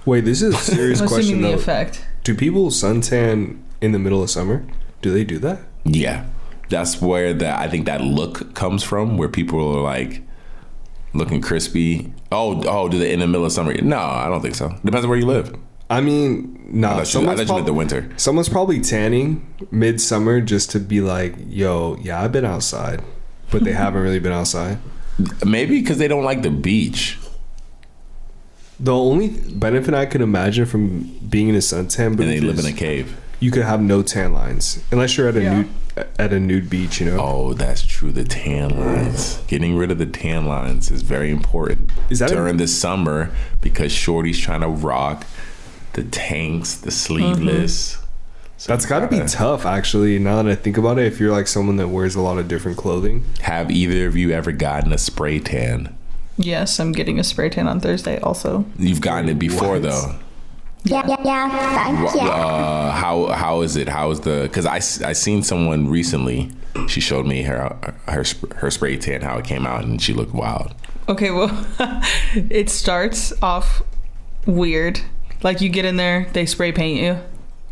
Wait, this is a serious question assuming the though. effect. Do people suntan in the middle of summer? Do they do that? Yeah, that's where I think that look comes from, where people are like looking crispy. Oh, do they in the middle of summer? No, I don't think so. Depends on where you live. I mean, no. I thought you meant the winter. Someone's probably tanning midsummer just to be like, yo, yeah, I've been outside, but they haven't really been outside. Maybe because they don't like the beach. The only benefit I could imagine from being in a suntan booth And they live is in a cave. you could have no tan lines unless you're at a nude beach, you know. Oh, that's true. The tan lines. Getting rid of the tan lines is very important. Is that during the summer, because Shorty's trying to rock the tanks, the sleeveless. So that's got to be tough, actually. Now that I think about it, if you're like someone that wears a lot of different clothing. Have either of you ever gotten a spray tan? Yes, I'm getting a spray tan on Thursday also. You've gotten it before, though. Yeah. How is it? How is the? Because I seen someone recently. She showed me her spray tan, how it came out, and she looked wild. Okay, well, it starts off weird. Like you get in there, they spray paint you.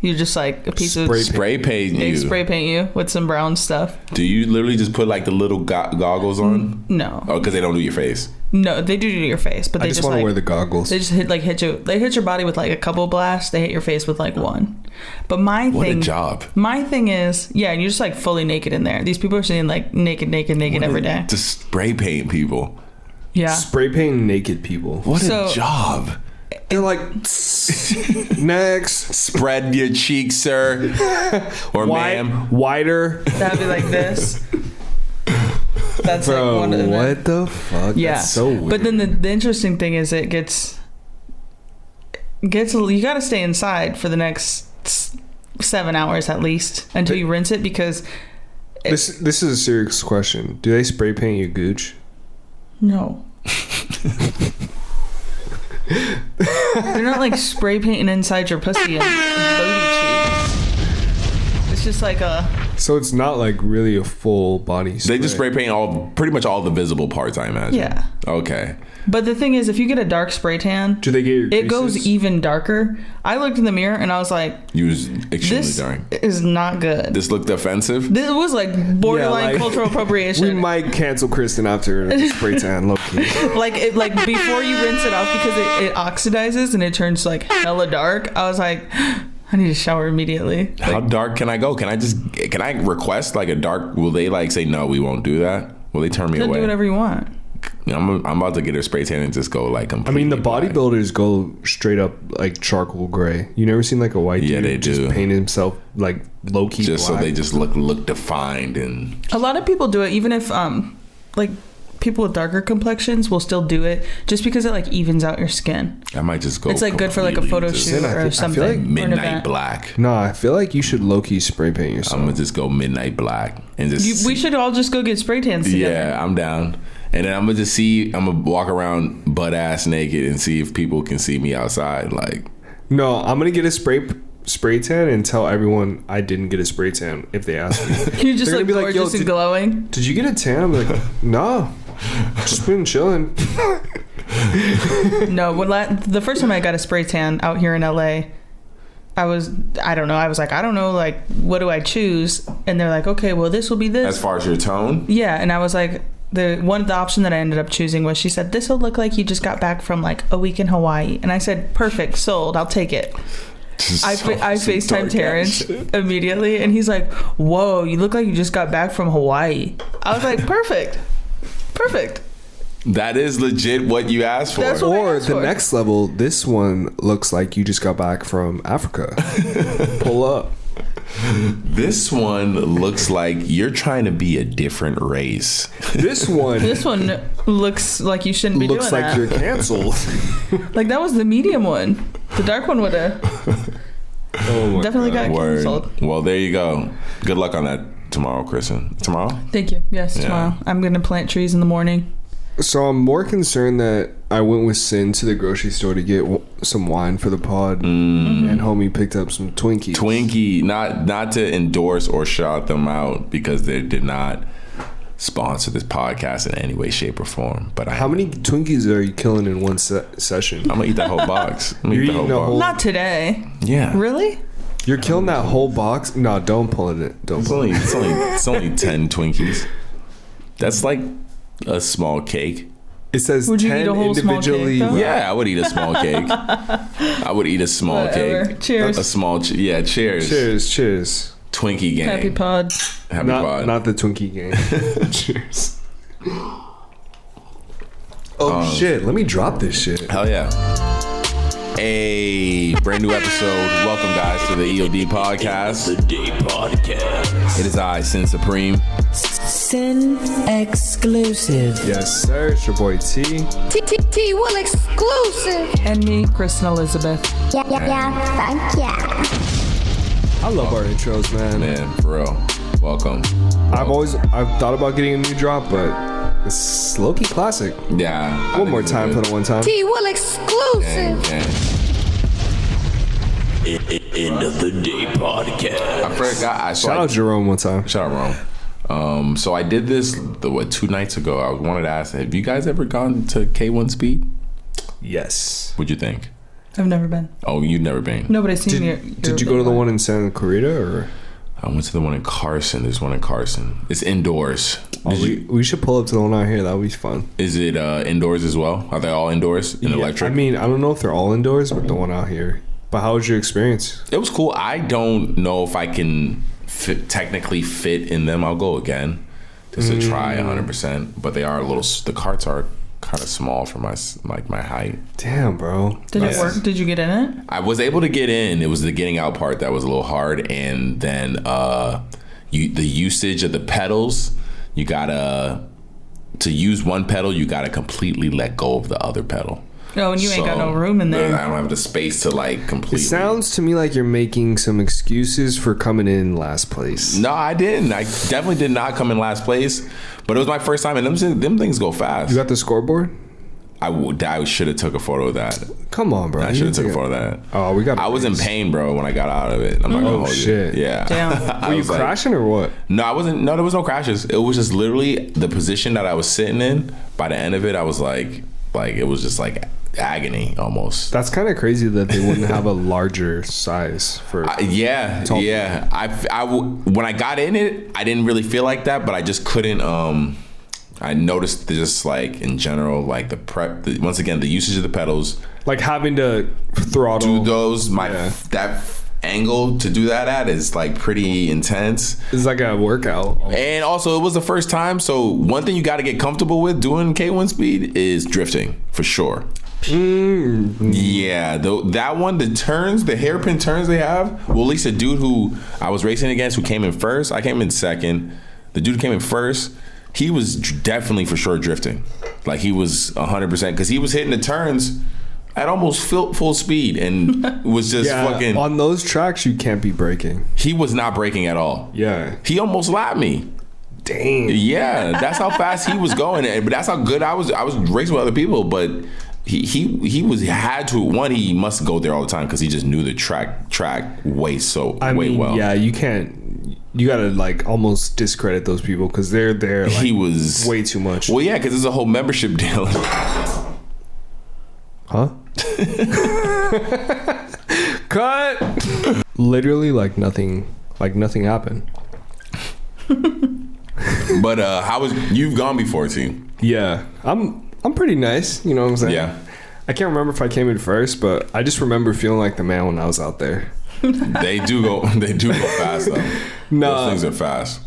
You're just like a piece of spray paint. They spray paint you with some brown stuff. Do you literally just put like the little goggles on? No. Oh, because they don't do your face. No, they do your face, but they just want to like, wear the goggles. They just hit you. They hit your body with like a couple blasts. They hit your face with like one. But what a job. My thing is, yeah, and you're just like fully naked in there. These people are sitting like naked every day. Just spray paint people. Yeah. Spray paint naked people. What a job. They're like, next. Spread your cheeks, sir. Or ma'am. Wider. That'd be like this. That's Bro, like one of what the fuck? Yeah. That's so weird. But then the interesting thing is it gets you got to stay inside for the next 7 hours at least until you rinse it, because this is a serious question. Do they spray paint your gooch? No. They're not like spray painting inside your pussy and booty cheeks. It's just like a. So it's not like really a full body spray. They just spray paint pretty much all the visible parts, I imagine. Yeah. Okay. But the thing is, if you get a dark spray tan, do they get your creases? It goes even darker. I looked in the mirror and I was like, you was extremely dark. This is not good. This looked offensive? This was like borderline cultural appropriation. We might cancel Kristen after the spray tan, low key. like before you rinse it off, because it oxidizes and it turns like hella dark. I was like, I need to shower immediately. How dark can I go? Can I request like a dark? Will they like say no? We won't do that. Will they turn me away? Do whatever you want. I'm about to get a spray tan and just go like completely. I mean, the bodybuilders go straight up like charcoal gray. You never seen like a white dude they just do. paint himself like low key just black? So they just look defined. And a lot of people do it, even if like people with darker complexions will still do it, just because it like evens out your skin. I might just go. It's like good for like a photo shoot or something. I feel like midnight black. No, I feel like you should low key spray paint yourself. I'm gonna just go midnight black and just. We should all just go get spray tans together. Yeah, I'm down. And then I'm gonna walk around butt ass naked and see if people can see me outside. Like, no, I'm gonna get a spray tan and tell everyone I didn't get a spray tan if they ask me. You just look gorgeous and glowing. Did you get a tan? I'm like, no, just been chilling. No, the first time I got a spray tan out here in LA, I don't know, like, what do I choose? And they're like, okay, well, this will be this. As far as your tone? Yeah, and I was like, the option that I ended up choosing was, she said, this will look like you just got back from like a week in Hawaii. And I said, perfect, sold, I'll take it. I FaceTimed Terrence immediately, and he's like, whoa, you look like you just got back from Hawaii. I was like, perfect. That is legit what you asked for. That's what or the next level, this one looks like you just got back from Africa. Pull up. This one looks like you're trying to be a different race. This one looks like you shouldn't be doing that. Looks like you're canceled. Like, that was the medium one. The dark one would have definitely got canceled. Well, there you go. Good luck on that tomorrow, Kristen. Tomorrow? Thank you. Yes, tomorrow. I'm going to plant trees in the morning. So I'm more concerned that I went with Sin to the grocery store to get some wine for the pod, and homie picked up some Twinkies. Not to endorse or shout them out, because they did not sponsor this podcast in any way, shape, or form. But how many Twinkies are you killing in one session? I'm gonna eat that whole box. I'm gonna eat the whole box. Not today. Yeah. Really? You're killing that whole box? No, don't pull it. Don't. It's only 10 Twinkies. That's like a small cake. It says would 10 you eat a whole individually. small cake, Yeah, I would eat a small cake. I would eat a small Whatever. cake. Cheers. A small. Cheers. Cheers. Twinkie gang. Happy pod. Happy pod. Not the Twinkie gang. Cheers. Oh shit! Let me drop this shit. Hell yeah. A brand new episode. Welcome, guys, to the EOD podcast. The Day Podcast. It is I, Sin Supreme. Sin exclusive. Yes, sir. It's your boy T. T Will exclusive. And me, Kristen Elizabeth. Yeah. I love our intros, man. Man, for real. Welcome. I've thought about getting a new drop, but it's low-key classic. Yeah. One more time for the one time. T Will exclusive. End of the Day Podcast. I forgot. Shout out Jerome one time. Shout out Rome. So I did this 2 nights ago. I wanted to ask, have you guys ever gone to K1 Speed? Yes. What'd you think? I've never been. Oh, you've never been? Nobody's seen me. Did you go to the one in Santa Clarita or? I went to the one in Carson. There's one in Carson. It's indoors. We should pull up to the one out here. That would be fun. Is it indoors as well? Are they all indoors and electric? I mean, I don't know if they're all indoors, but the one out here. But how was your experience? It was cool. I don't know if I can technically fit in them. I'll go again just to try 100%. But they are the carts are kind of small for my height. Damn, bro. Did it work? Did you get in it? I was able to get in. It was the getting out part that was a little hard, and then the usage of the pedals. You gotta to use one pedal. You gotta completely let go of the other pedal. Oh, and you ain't got no room in there. I don't have the space to completely. It sounds to me like you're making some excuses for coming in last place. No, I didn't. I definitely did not come in last place. But it was my first time, and them things go fast. You got the scoreboard? I should have took a photo of that. Come on, bro. I should have took a photo of that. Oh, we got. I was in pain, bro, when I got out of it. I'm not gonna hold shit. you. Yeah. Damn. Were you crashing or what? No, I wasn't. No, there was no crashes. It was just literally the position that I was sitting in. By the end of it, I was like it was just like agony almost. That's kind of crazy that they wouldn't have a larger size for. Yeah. When I got in it, I didn't really feel like that, but I just couldn't. I noticed just in general, once again, the usage of the pedals, like having to throttle. Do those that angle to do that at is pretty intense. It's like a workout. And also, it was the first time, so one thing you got to get comfortable with doing K1 Speed is drifting for sure. Yeah, that one, the hairpin turns they have. Well, at least the dude who I was racing against, who came in first, I came in second. The dude who came in first, he was definitely for sure drifting. He was 100% because he was hitting the turns at almost full speed and was just fucking. On those tracks, you can't be braking. He was not braking at all. Yeah, he almost lapped me. Dang. Yeah, that's how fast he was going, but that's how good I was. I was racing with other people, but he must go there all the time because he just knew the track way well. Yeah, you can't. You gotta almost discredit those people because they're there. He was way too much. Well, yeah, because there's a whole membership deal. Huh? Cut. Literally, nothing happened. But you've gone before, T? Yeah, I'm pretty nice. You know what I'm saying? Yeah. I can't remember if I came in first, but I just remember feeling like the man when I was out there. They do go fast though. No, those things are fast.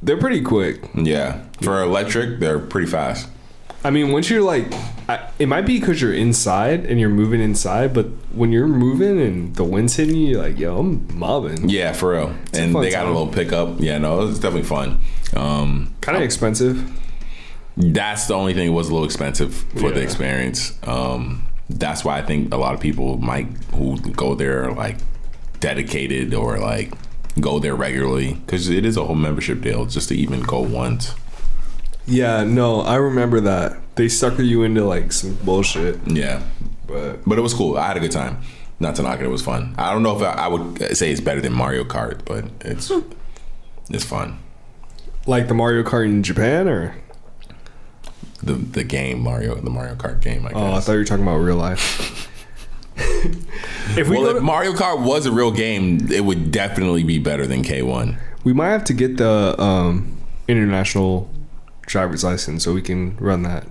They're pretty quick. Yeah, for electric, they're pretty fast. I mean, once you're it might be because you're inside and you're moving inside, but when you're moving and the wind's hitting you, you're like, yo, I'm mobbing. Yeah, for real. And they got a little pickup. Yeah, no, it's definitely fun. Kind of expensive. That's the only thing. It was a little expensive for the experience. That's why I think a lot of people who go there dedicated or go there regularly, because it is a whole membership deal just to even go once. Yeah, no, I remember that. They sucker you into some bullshit. Yeah. But it was cool. I had a good time. Not to knock it, it was fun. I don't know if I would say it's better than Mario Kart, but it's fun. Like the Mario Kart in Japan, or The game the Mario Kart game. I guess. oh, I thought you were talking about real life. If if Mario Kart was a real game, it would definitely be better than K1. we might have to get the international driver's license so we can run that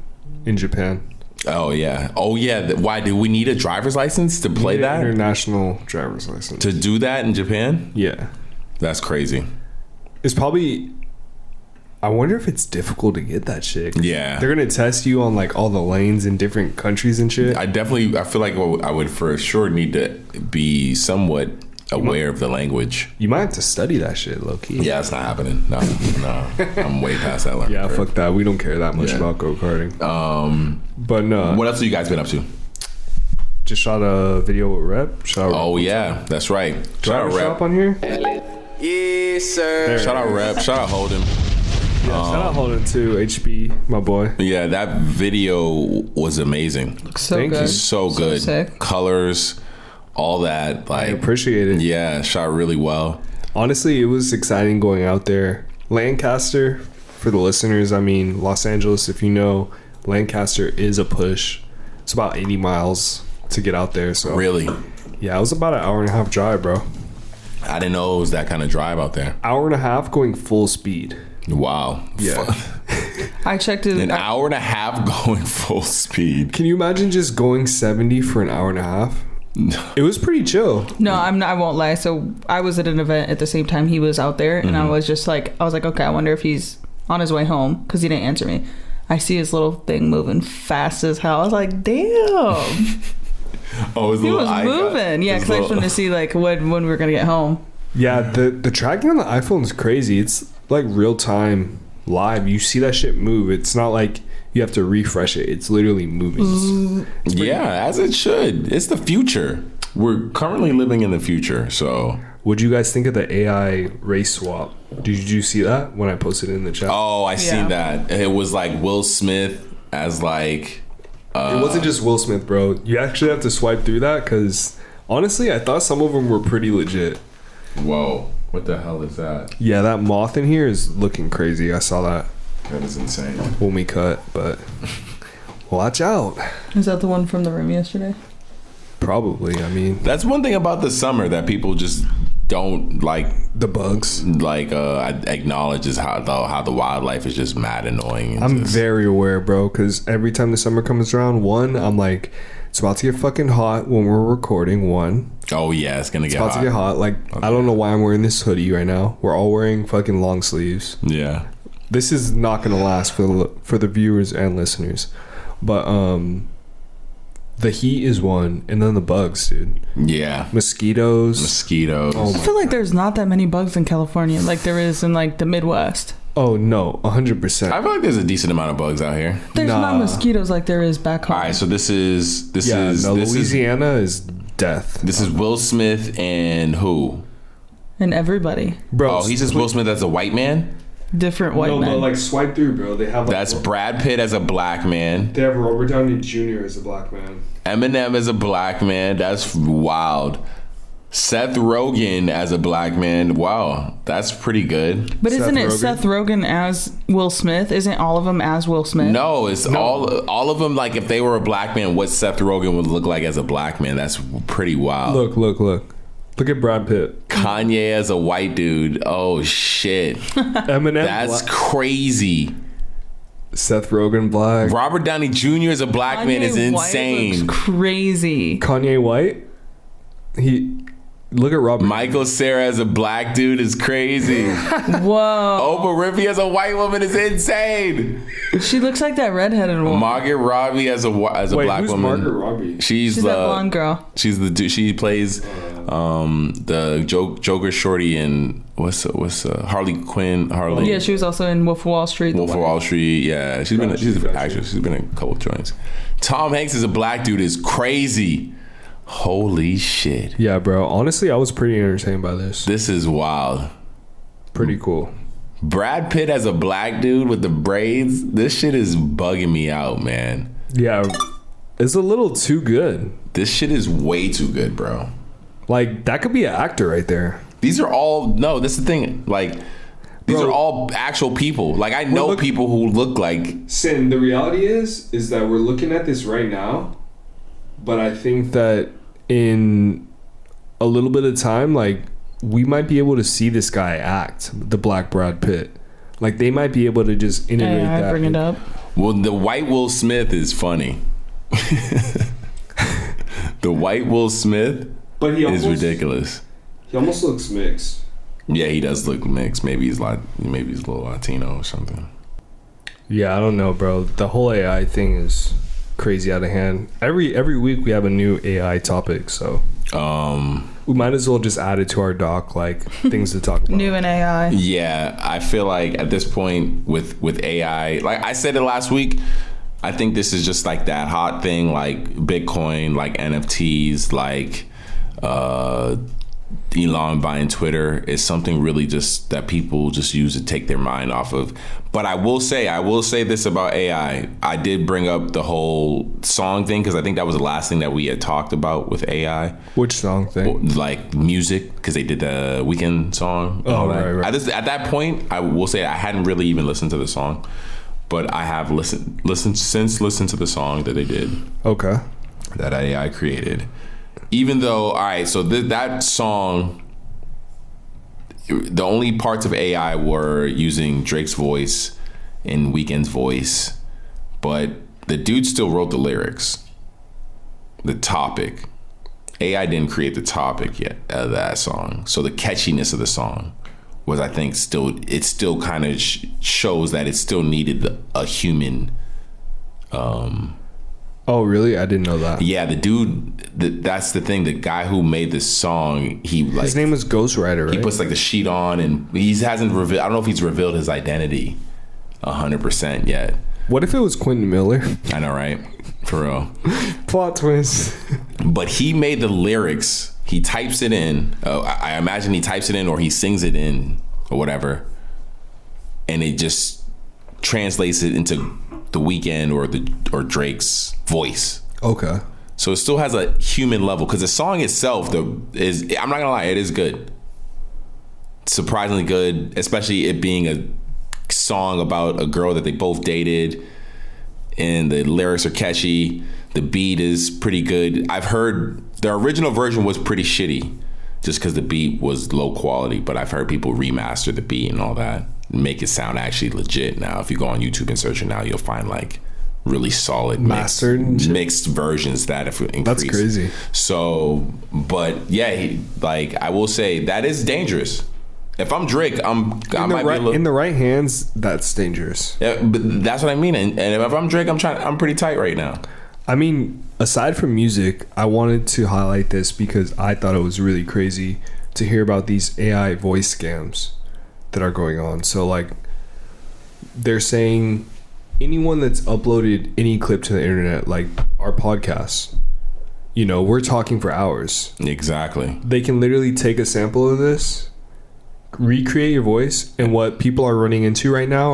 in Japan. Oh yeah. Why do we need a driver's license to play that? International driver's license To do that in Japan? Yeah, That's crazy. it's probably. I wonder if it's difficult to get that shit. Yeah. They're gonna test you on like all the lanes in different countries and shit. I feel like I would for sure need to be somewhat aware of the language. You might have to study that shit, low key. Yeah, it's not happening. No. I'm way past that level. Yeah, fuck that. We don't care that much Yeah. about go-karting. But no. What else have you guys been up to? Just shot a video with Rep. Shout out Oh yeah, that's right. Shout Driver out shop Rep. on here. Yes, sir. There. Shout out Rep. Shout out Holden. Yeah, shout out Holden too. HB, my boy. Yeah, that video was amazing. So Thank you. good. So good. sick. Colors, all that. I Like, appreciate it. yeah, shot really well. Honestly, it was exciting going out there. Lancaster, for the listeners, I mean, Los Angeles, if you know, Lancaster is a push. It's about 80 miles to get out there. So Really, yeah, it was about an hour and a half drive, bro. I didn't know it was that kind of drive out there. Hour and a half going full speed. Wow. Yeah. I checked it. An hour and a half going full speed. Can you imagine just going 70 for an hour and a half? It was pretty chill. No, I'm not, I won't lie. So I was at an event at the same time he was out there, and I was like, okay, I wonder if he's on his way home because he didn't answer me. I see his little thing moving fast as hell. I was like, damn. Oh, He was moving. Yeah, because I just wanted to see like when we were gonna get home. Yeah, the tracking on the iPhone is crazy. It's like real time live. You see that shit move. It's not like you have to refresh it. It's literally moving. Yeah, as it should. It's the future. We're currently living in the future, so. What'd you guys think of the AI race swap? Did you see that when I posted it in the chat? Oh, I seen Yeah. that. It was like Will Smith as like. It wasn't just Will Smith, bro. You actually have to swipe through that because honestly, I thought some of them were pretty legit. Whoa, what the hell is that? Yeah, that moth in here is looking crazy. I saw that That is insane. when we cut, but watch out. Is that the one from the room yesterday? Probably. I mean, That's one thing about the summer that people just don't like the bugs. acknowledge is how the wildlife is just mad annoying. I'm very aware, bro, because every time the summer comes around, I'm like, it's about to get fucking hot when we're recording. Oh yeah, it's gonna It's get about hot. to get hot. Like, I don't know why I'm wearing this hoodie right now. We're all wearing fucking long sleeves. Yeah. This is not gonna last for the viewers and listeners, but the heat is one, and then the bugs, dude. Yeah. Mosquitoes. Mosquitoes. I feel like there's not that many bugs in California like there is in like the Midwest. Oh no, 100%. I feel like there's a decent amount of bugs out here. There's Nah. not mosquitoes like there is back home. All right, so this is Louisiana is death, This is Will Smith and who? And everybody. bro. Oh, he says Will Smith as a white man. Different white men. like swipe through, bro. They have That's Brad Pitt as a black man. they have Robert Downey Jr. as a black man. Eminem as a black man. That's wild. Seth Rogen as a black man. Wow, that's pretty good. But isn't it Rogen? Seth Rogen as Will Smith? Isn't all of them as Will Smith? No, it's all of them. Like if they were a black man, what Seth Rogen would look like as a black man. That's pretty wild. Look at Brad Pitt. Kanye as a white dude. Oh shit, Eminem. that's crazy. Seth Rogen black. Robert Downey Jr. as a black man is Kanye White insane. looks crazy. Kanye White. Look at Robert. Michael Cera as a black dude is crazy. Whoa. Oprah Winfrey as a white woman is insane. She looks like that redheaded woman. Margaret Robbie as a Wait, black who's woman. Margaret Robbie? She's She's the that blonde girl. She's the she plays the Joker shorty in what's Harley Quinn. Harley. Yeah, she was also in Wolf of Wall Street. Wolf of Wall Street. Yeah, she's an actress. She's been in a couple of joints. Tom Hanks as a black dude is crazy. Holy shit. Yeah, bro. Honestly, I was pretty entertained by this. This is wild. Pretty cool. Brad Pitt as a black dude with the braids. This shit is bugging me out, man. Yeah, it's a little too good. This shit is way too good, bro. Like, that could be an actor right there. These are all, no, this is the thing. Like, These are all actual people. Like, I know people who look like... Sin, the reality is that we're looking at this right now, but I think that in a little bit of time, like, we might be able to see this guy act, the Black Brad Pitt. Like, they might be able to just integrate that. Bring it up. Well, the white Will Smith is funny. The white Will Smith is ridiculous. He almost looks mixed. Yeah, he does look mixed. Maybe he's a little Latino or something. Yeah, I don't know, bro. The whole AI thing is crazy out of hand. Every week we have a new AI topic, so we might as well just add it to our doc, like things to talk about. New and AI. Yeah, I feel like at this point with AI, like I said it last week, I think this is just like that hot thing, like Bitcoin, like NFTs, like Elon buying Twitter is something really just that people just use to take their mind off of. But I will say this about AI. I did bring up the whole song thing because I think that was the last thing that we had talked about with AI. Which song thing? Like music, because they did the Weeknd song. Oh, right. At that point, I will say I hadn't really even listened to the song, but I have listened to the song that they did. Okay. That AI created. Even though, all right, so that song, the only parts of AI were using Drake's voice and Weeknd's voice, but the dude still wrote the lyrics, the topic. AI didn't create the topic yet of that song. So the catchiness of the song was, I think, it still kind of shows that it still needed a human. Oh, really? I didn't know that. Yeah, the dude, that's the thing. The guy who made this song, his name was Ghostwriter, right? He puts like the sheet on and he hasn't revealed, I don't know if he's revealed his identity 100% yet. What if it was Quentin Miller? I know, right? For real. Plot twist. But he made the lyrics. He types it in. I imagine he types it in or he sings it in or whatever. And it just translates it into the Weeknd or Drake's voice. Okay. So it still has a human level because the song itself is, I'm not gonna lie, it is good. Surprisingly good, especially it being a song about a girl that they both dated, and the lyrics are catchy. The beat is pretty good. I've heard the original version was pretty shitty just because the beat was low quality, but I've heard people remaster the beat and all that, make it sound actually legit. Now if you go on YouTube and search it now, you'll find like really solid mixed versions that have increased. That's crazy. So, but yeah, like I will say that is dangerous. If I'm Drake, in the right hands, that's dangerous. Yeah, but that's what I mean. And if I'm Drake, I'm pretty tight right now. I mean, aside from music, I wanted to highlight this because I thought it was really crazy to hear about these AI voice scams that are going on. So like, they're saying anyone that's uploaded any clip to the internet, like our podcast, we're talking for hours. Exactly. They can literally take a sample of this, recreate your voice, and what people are running into right now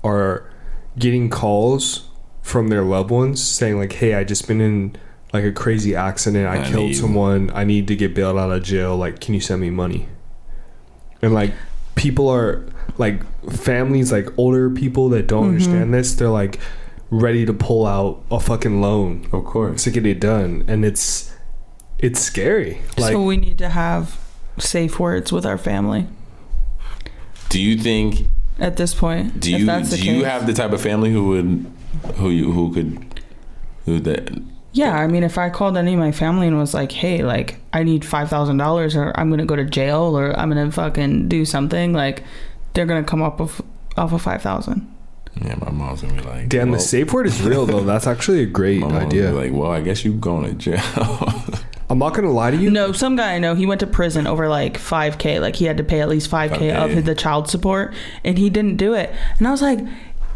are getting calls from their loved ones saying like, hey, I just been in like a crazy accident, I killed someone, I need to get bailed out of jail, like can you send me money? And like people are like, families, like older people that don't understand this, they're like ready to pull out a fucking loan, of course, to get it done. And it's scary. Like, so we need to have safe words with our family. Do you think at this point, do you have the type of family who that? Yeah, I mean, if I called any of my family and was like, hey, like I need $5,000 or I'm gonna go to jail or I'm gonna fucking do something, like they're gonna come up off of 5,000. Yeah, my mom's gonna be like, damn, the safe word is real though. That's actually a great idea. Like, well, I guess you going to jail. I'm not gonna lie to you. No, some guy I know, he went to prison over like $5,000. Like he had to pay at least $5,000 of the child support, and he didn't do it. And I was like,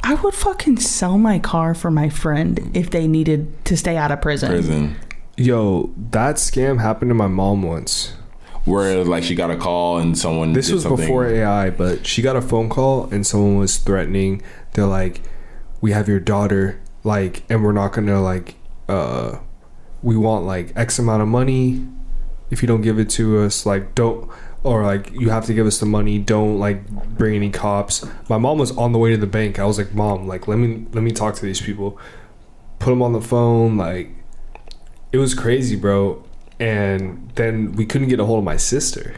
I would fucking sell my car for my friend if they needed to stay out of prison. Yo, that scam happened to my mom once. Where like she got a call and someone. This was before AI, but she got a phone call and someone was threatening. They're like, we have your daughter, like, and we're not gonna like, we want like X amount of money if you don't give it to us. Like, or like, you have to give us the money, don't like bring any cops. My mom was on the way to the bank. I was like, Mom, like, let me talk to these people. Put them on the phone. Like, it was crazy, bro. And then we couldn't get a hold of my sister,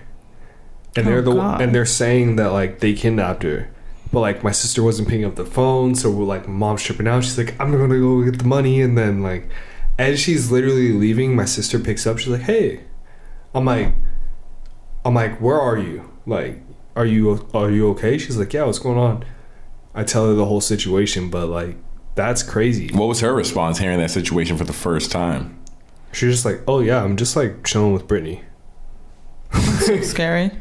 and they're saying that like they kidnapped her, but like my sister wasn't picking up the phone. So we're like, Mom's tripping out. She's like, I'm gonna go get the money. And then like, as she's literally leaving, my sister picks up. She's like, hey. I'm like, where are you? Like, are you okay? She's like, yeah, what's going on? I tell her the whole situation, but like, that's crazy. What was her response hearing that situation for the first time? She's just like, oh yeah, I'm just like chilling with Brittany. That's so scary.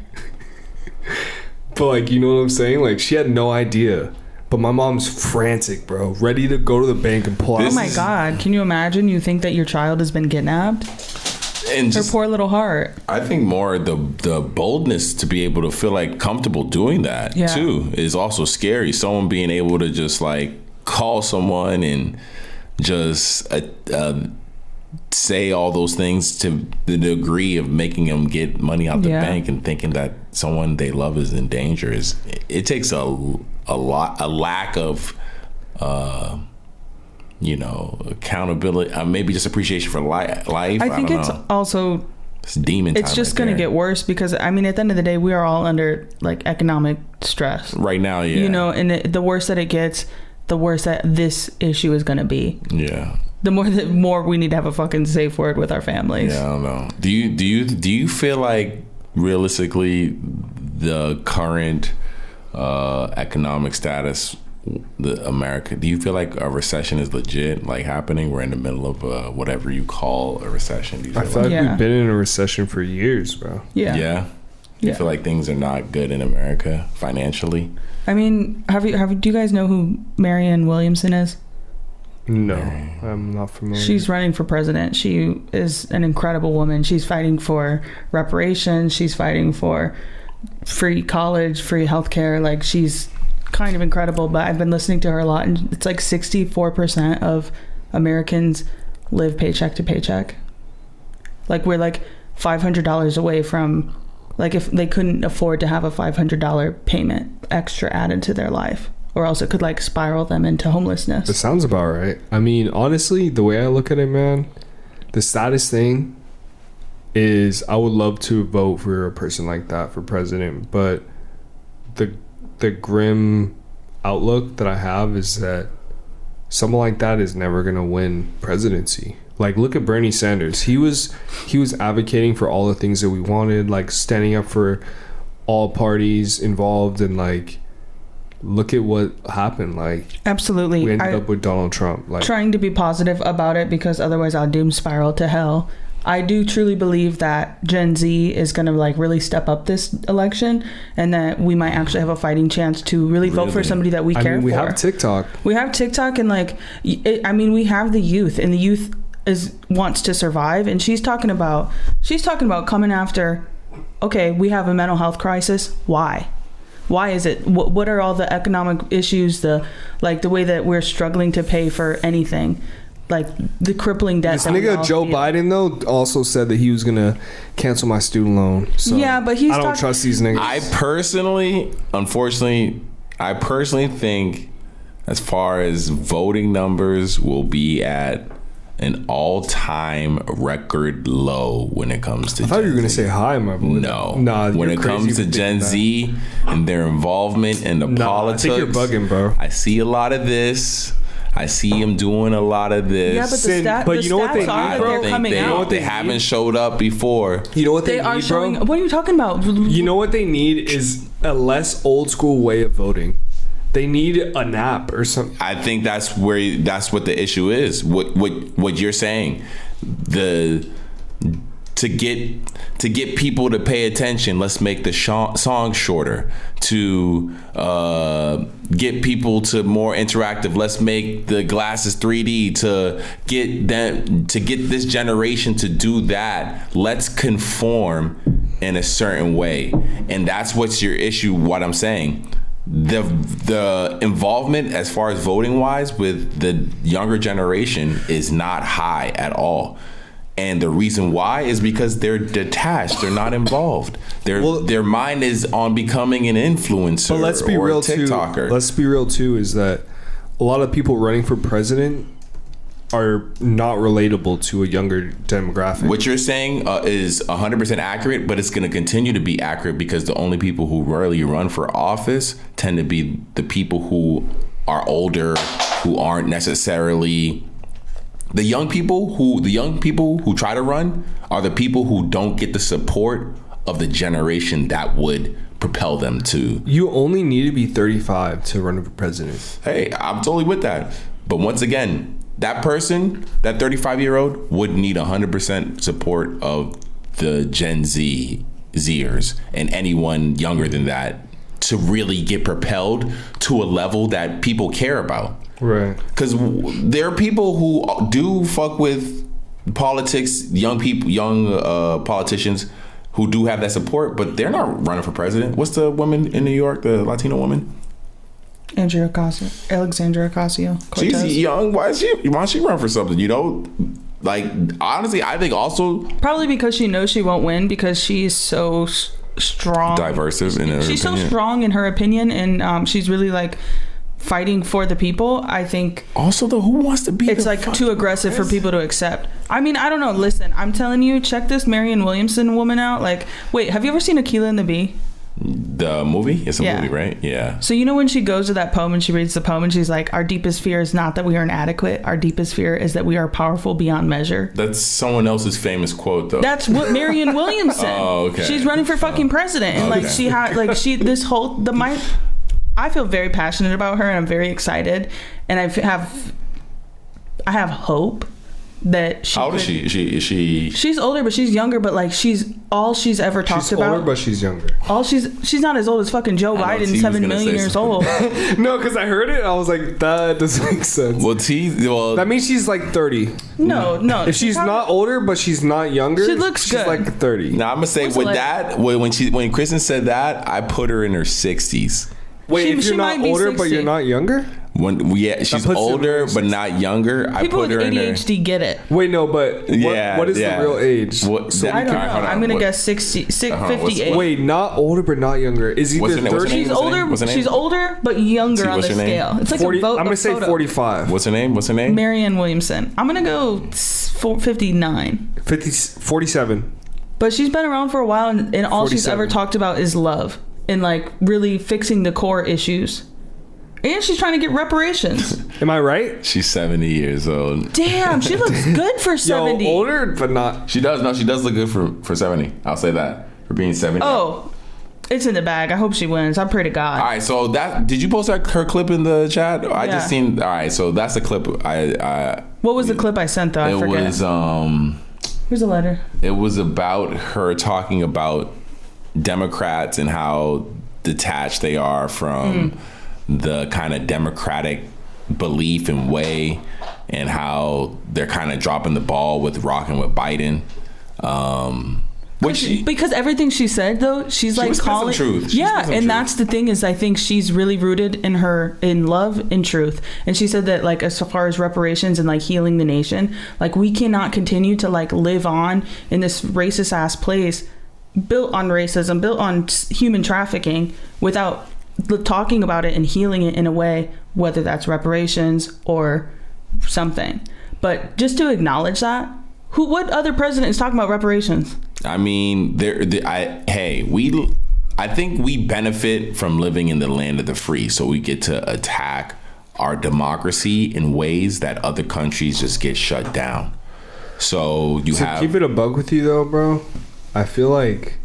But like, you know what I'm saying? Like, she had no idea. But my mom's frantic, bro, ready to go to the bank and pull out. Oh my God, can you imagine? You think that your child has been kidnapped? And her poor little heart. I think more the boldness to be able to feel like comfortable doing that too is also scary. Someone being able to just like call someone and just say all those things to the degree of making them get money out the bank and thinking that someone they love is in danger it takes a lack of accountability, maybe just appreciation for life. I think it's also it's demon. It's just going to get worse because I mean, at the end of the day, we are all under like economic stress right now. Yeah, you know, and the worse that it gets, the worse that this issue is going to be. Yeah. The more we need to have a fucking safe word with our families. Yeah, I don't know. Do you feel like realistically the current economic status, America, do you feel like a recession is legit, like happening? We're in the middle of whatever you call a recession. I feel like we've been in a recession for years, bro. Yeah. You feel like things are not good in America financially? I mean, do you guys know who Marianne Williamson is? No, I'm not familiar. She's running for president. She is an incredible woman. She's fighting for reparations. She's fighting for free college, free healthcare. Like, she's kind of incredible, but I've been listening to her a lot, and it's like 64% of Americans live paycheck to paycheck. Like, we're like $500 away from, like, if they couldn't afford to have a $500 payment extra added to their life, or else it could like spiral them into homelessness. That sounds about right. I mean, honestly, the way I look at it, man, the saddest thing is I would love to vote for a person like that for president, but the grim outlook that I have is that someone like that is never gonna win presidency. Like, look at Bernie Sanders. He was advocating for all the things that we wanted, like standing up for all parties involved, and like, look at what happened. Like, absolutely, we ended up with Donald Trump. Like, trying to be positive about it, because otherwise I'll doom spiral to hell. I do truly believe that Gen Z is going to like really step up this election, and that we might actually have a fighting chance to really vote for somebody that we care for. We have TikTok. And like, we have the youth, and the youth wants to survive. And she's talking about coming after. Okay, we have a mental health crisis. Why is it? What are all the economic issues? The way that we're struggling to pay for anything. Like the crippling debt. This nigga Joe Biden though also said that he was gonna cancel my student loan. So yeah, but I don't trust these niggas. I personally think, as far as voting numbers, will be at an all-time record low when it comes to. I thought you were gonna say high, my boy. No, when it comes to Gen Z and their involvement in the politics, I think you're bugging, bro. I see a lot of this. I see him doing a lot of this. Yeah, but you know what they need, bro? They haven't showed up before. You know what they need, bro? What are you talking about? You know what they need is a less old school way of voting. They need an app or something. I think that's what the issue is. What you're saying, to get people to pay attention, let's make the song shorter. To get people to more interactive, let's make the glasses 3D. To get this generation to do that, let's conform in a certain way. And that's what's your issue. What I'm saying, the involvement as far as voting wise with the younger generation is not high at all. And the reason why is because they're detached. They're not involved. Their mind is on becoming an influencer. But let's be or real a TikToker. too. Let's be real too. Is that a lot of people running for president are not relatable to a younger demographic. What you're saying is 100% accurate, but it's going to continue to be accurate because the only people who really run for office tend to be the people who are older, who aren't necessarily the young people who try to run are the people who don't get the support of the generation that would propel them to. You only need to be 35 to run for president. Hey, I'm totally with that. But once again, that person, that 35-year-old, would need 100% support of the Gen Zers and anyone younger than that to really get propelled to a level that people care about. Right. Because there are people who do fuck with politics, young politicians who do have that support, but they're not running for president. What's the woman in New York, the Latino woman? Alexandria Ocasio. She's young. Why don't she run for something? You know, like honestly, I think also probably because she knows she won't win because she's so strong, diverse in her opinion. She's so strong in her opinion, and she's really like fighting for the people. I think also though, who wants to be? It's like too aggressive for people to accept. I mean, I don't know. Listen, I'm telling you, check this Marianne Williamson woman out. Like, wait, have you ever seen Akeelah and the Bee? The movie? It's a movie, right? Yeah. So you know when she goes to that poem and she reads the poem and she's like, our deepest fear is not that we are inadequate. Our deepest fear is that we are powerful beyond measure. That's someone else's famous quote, though. That's what Marianne Williamson. Oh, okay. She's running for fucking president, and like she had like this whole I feel very passionate about her, and I'm very excited, and I have hope that she. How old is she? Is she? She's older, but she's younger. But like she's ever talked about. She's older, but she's younger. She's not as old as fucking Joe Biden, 7 million years old. No, because I heard it, I was like, that doesn't make sense. Well, that means she's like 30. No. If she's not older, but she's not younger, she looks she's good. like 30. Now I'm gonna say when Kristen said that, I put her in her 60s. Wait, if you're not older but you're not younger? She's older but not younger. People I put her with in ADHD get it. Wait, no, but what is the real age? I don't know. I'm gonna guess 58. Wait, not older but not younger. Is either 30? She's older but younger on the scale. It's like 40, a vote. I'm gonna say 45. What's her name? Marianne Williamson. I'm gonna go 59. 47. But she's been around for a while, and all 47. she's ever talked about is love and like really fixing the core issues. And she's trying to get reparations. Am I right? She's 70 years old. Damn, she looks good for 70. Yo, older, but not. She does. No, she does look good for 70. I'll say that. For being 70. Oh, it's in the bag. I hope she wins. I pray to God. All right, so did you post her clip in the chat? I just seen. All right, so that's the clip. What was the clip I sent though? I forget. It was Here's a letter. It was about her talking about Democrats and how detached they are from the kind of democratic belief and way, and how they're kind of dropping the ball with rocking with Biden. Because everything she said though, she's like calling truth. That's the thing is I think she's really rooted in love and truth. And she said that like as far as reparations and like healing the nation, like we cannot continue to like live on in this racist ass place built on racism, built on human trafficking without talking about it and healing it in a way, whether that's reparations or something. But just to acknowledge that, what other president is talking about reparations? I mean, I think we benefit from living in the land of the free, so we get to attack our democracy in ways that other countries just get shut down. So keep it a bug with you though, bro. I feel like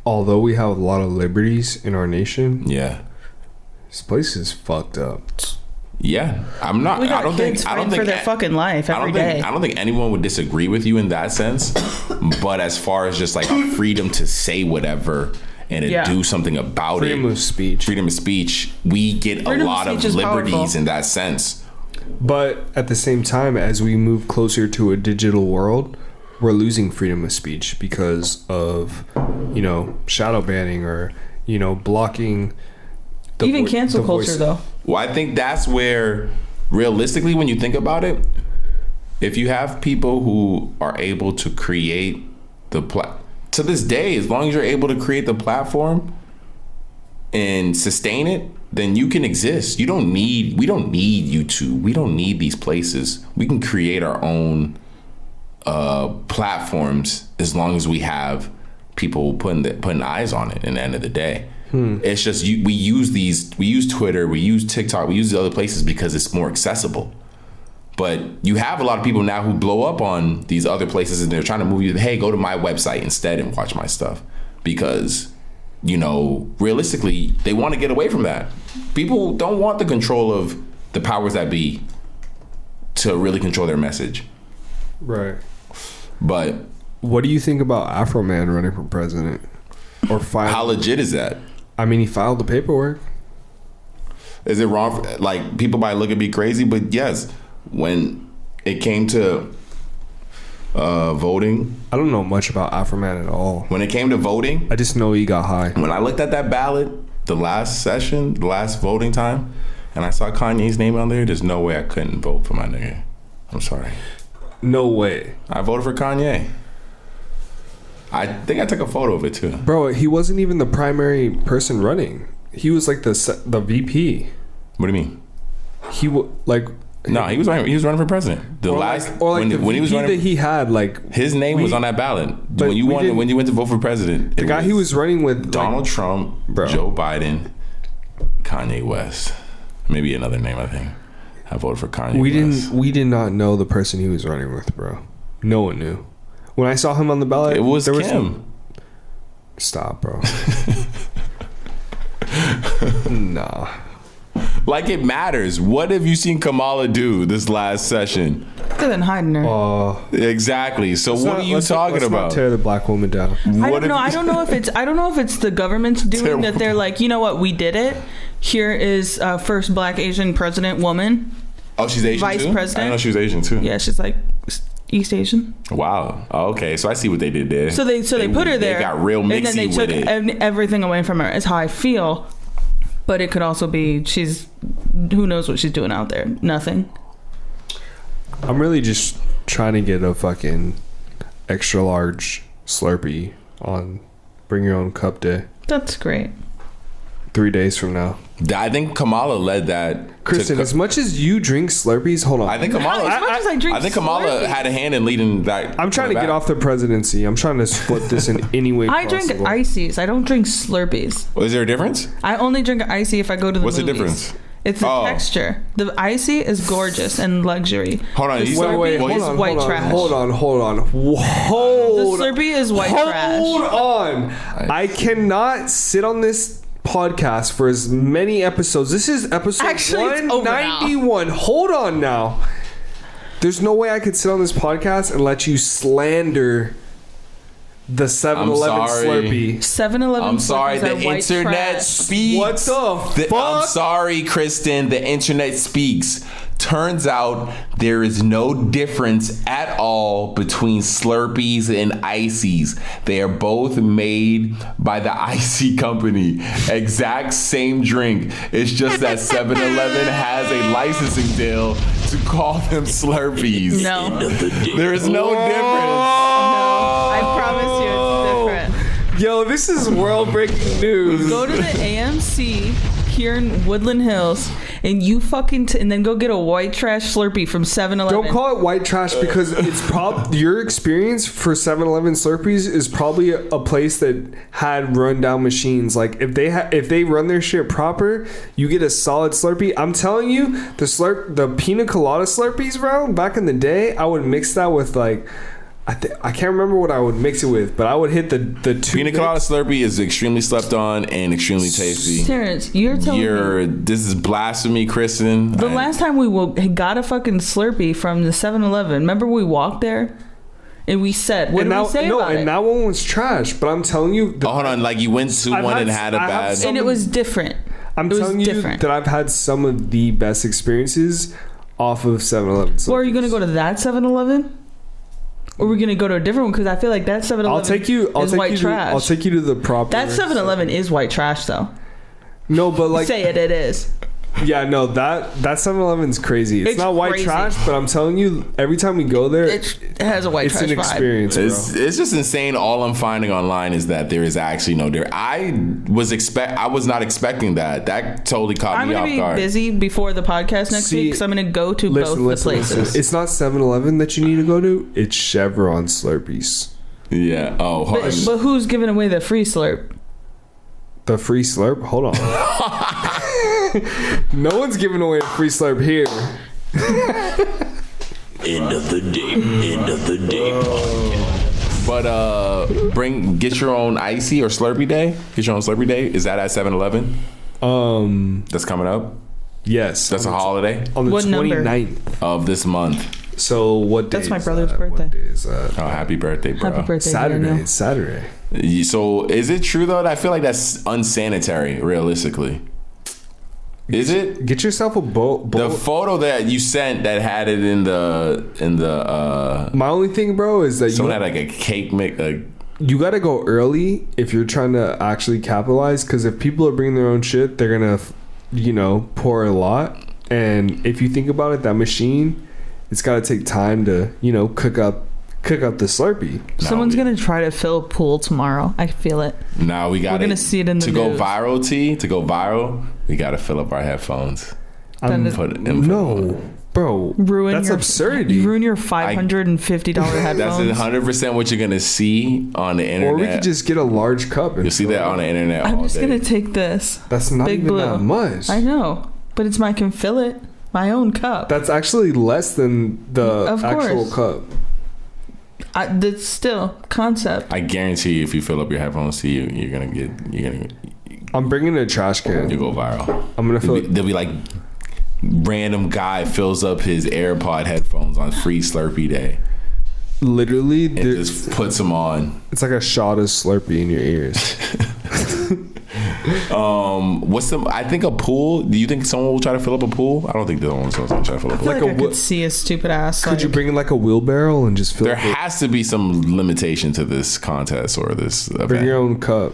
although we have a lot of liberties in our nation, this place is fucked up. Yeah, I'm not. I don't think for their fucking life every day. I don't think anyone would disagree with you in that sense. But as far as just like a freedom to say whatever and to do something about freedom of speech, we get a lot of liberties in that sense. But at the same time, as we move closer to a digital world, we're losing freedom of speech because of, shadow banning or, blocking. Even cancel culture, though. Well, I think that's where, realistically, when you think about it, if you have people who are able to create to this day, as long as you're able to create the platform and sustain it, then you can exist. We don't need YouTube. We don't need these places. We can create our own platforms as long as we have people putting eyes on it. In the end of the day, it's just we use Twitter, we use TikTok, we use the other places because it's more accessible. But you have a lot of people now who blow up on these other places and they're trying to move you, hey, go to my website instead and watch my stuff. Because, realistically, they want to get away from that. People don't want the control of the powers that be to really control their message. Right. But what do you think about Afro Man running for president? Or how legit is that? I mean, he filed the paperwork. Is it wrong? Like, people might look at me crazy, but yes, when it came to voting, I don't know much about Afro Man at all. When it came to voting, I just know he got high. When I looked at that ballot, the last voting time, and I saw Kanye's name on there's no way I couldn't vote for my nigga. I'm sorry. No way. I voted for Kanye. I think I took a photo of it too. Bro, he wasn't even the primary person running. He was like the VP. What do you mean? He No, he was running for president. When he was running, that he had his name was on that ballot. When you went to vote for president, the guy he was running with, Donald Trump, Joe Biden, Kanye West, maybe another name. I think I voted for Kanye. We did not know the person he was running with, bro. No one knew. When I saw him on the ballot, it was Kim. Stop, bro. Nah. Like it matters. What have you seen Kamala do this last session? Other than hiding her. Exactly. So what are you talking about? Not tear the black woman down. I don't know if it's the government's doing that. They're like, you know what, we did it. Here is first black Asian president woman. Oh, she's Asian Vice too? president. I didn't know she was Asian too. Yeah, she's like East Asian. Wow. Oh, okay. So I see what they did there. So they put her there. They got real mixy and then they with took everything away from her. Is how I feel. But it could also be who knows what she's doing out there? Nothing. I'm really just trying to get a fucking extra large Slurpee on Bring Your Own Cup Day. That's great. 3 days from now. I think Kamala led that. Kristen, as much as you drink Slurpees, hold on. I think Kamala. I think Kamala had a hand in leading that. I'm trying to get off the presidency. I'm trying to split this in any way possible. I drink ices. I don't drink Slurpees. Well, is there a difference? I only drink icy if I go to the movies. What's the difference? It's the texture. The icy is gorgeous and luxury. Hold on. The Slurpee is white trash. Hold on. The Slurpee is white trash. Hold on. I cannot sit on this podcast for as many episodes. This is episode 191. Hold on now. There's no way I could sit on this podcast and let you slander the 7-Eleven Slurpee. 7-Eleven. I'm sorry, the internet trash. speaks. What the fuck? I'm sorry, Kristen. The internet speaks. Turns out there is no difference at all between Slurpees and Icies. They are both made by the Icy company. Exact same drink. It's just that 7-Eleven has a licensing deal to call them Slurpees. No. There is no difference. I promise you it's different. Yo, this is world breaking news. Go to the AMC here in Woodland Hills and you and then go get a white trash Slurpee from 7-Eleven. Don't call it white trash because it's your experience for 7-Eleven Slurpees is probably a place that had rundown machines. Like if they run their shit proper, you get a solid Slurpee. I'm telling you, the pina colada Slurpees, bro, back in the day, I would mix that with I can't remember what I would mix it with, but I would hit the two. Pina colada Slurpee is extremely slept on and extremely tasty. Terrence, you're telling me this is blasphemy, Kristen. The last time we got a fucking Slurpee from the 7-Eleven, remember we walked there and we said, what did we say about it? And that one was trash, but I'm telling you. Hold on, like you went to one and had a bad. And it was different. I'm telling you that I've had some of the best experiences off of 7-Eleven Slurpees. Well, are you going to go to that 7-Eleven? Or we're gonna go to a different one because I feel like that 7-Eleven is white trash. I'll take you to the proper. That 7-Eleven is white trash though. No, but like say it is. Yeah, no, that 7-Eleven's crazy. It's not white crazy. trash, but I'm telling you, every time we go there, It has a white it's trash an vibe. experience, bro. It's just insane. All I'm finding online is that there is actually no there. I was not expecting that. That totally caught I'm me gonna off be guard. busy before the podcast next week because I'm gonna go to both the places. It's not 7-Eleven that you need to go to. It's Chevron Slurpees. Yeah. Oh, But who's giving away the free slurp? The free slurp? Hold on. No one's giving away a free slurp here. End of the day podcast. But get your own icy or Slurpee day. Get your own Slurpee day. Is that at 7-Eleven? That's coming up. Yes. That's a holiday On the What number? 29th. of this month. So what day That's my is brother's that? birthday. What day is that? Oh, happy birthday, bro! Happy birthday, Saturday. Daniel. It's Saturday. So is it true though? That I feel like that's unsanitary. Realistically, is it? Get yourself a bowl. The photo that you sent that had it in the My only thing, bro, is that someone had like a cake make you got to go early if you're trying to actually capitalize, because if people are bringing their own shit, they're gonna pour a lot. And if you think about it, that machine, it's got to take time to cook up the Slurpee. Someone's gonna try to fill a pool tomorrow. I feel it. Now we got. We're gonna see it in the to go news. viral. To go viral, we got to fill up our headphones. No, bro, that's absurdity. You ruin your $550 That's headphones. 100% what you're gonna see on the internet. Or we could just get a large cup. And You'll see that on the internet. I'm all just day. gonna take this. That's not Big even Blue. that much. I know, but it's I can fill it. My own cup. That's actually less than the Of actual course. cup. That's still concept. I guarantee you, if you fill up your headphones, you're gonna I'm bringing a trash can. you go viral. I'm gonna fill They'll be like, random guy fills up his AirPod headphones on free Slurpee day literally. and just puts them on. It's like a shot of Slurpee in your ears. I think a pool. Do you think someone will try to fill up a pool? I don't think someone's going to try to fill up a I feel pool. like I could see a stupid ass. Could you bring in like a wheelbarrow and just fill There it? has to be some limitation to this contest or this Bring your event, own cup.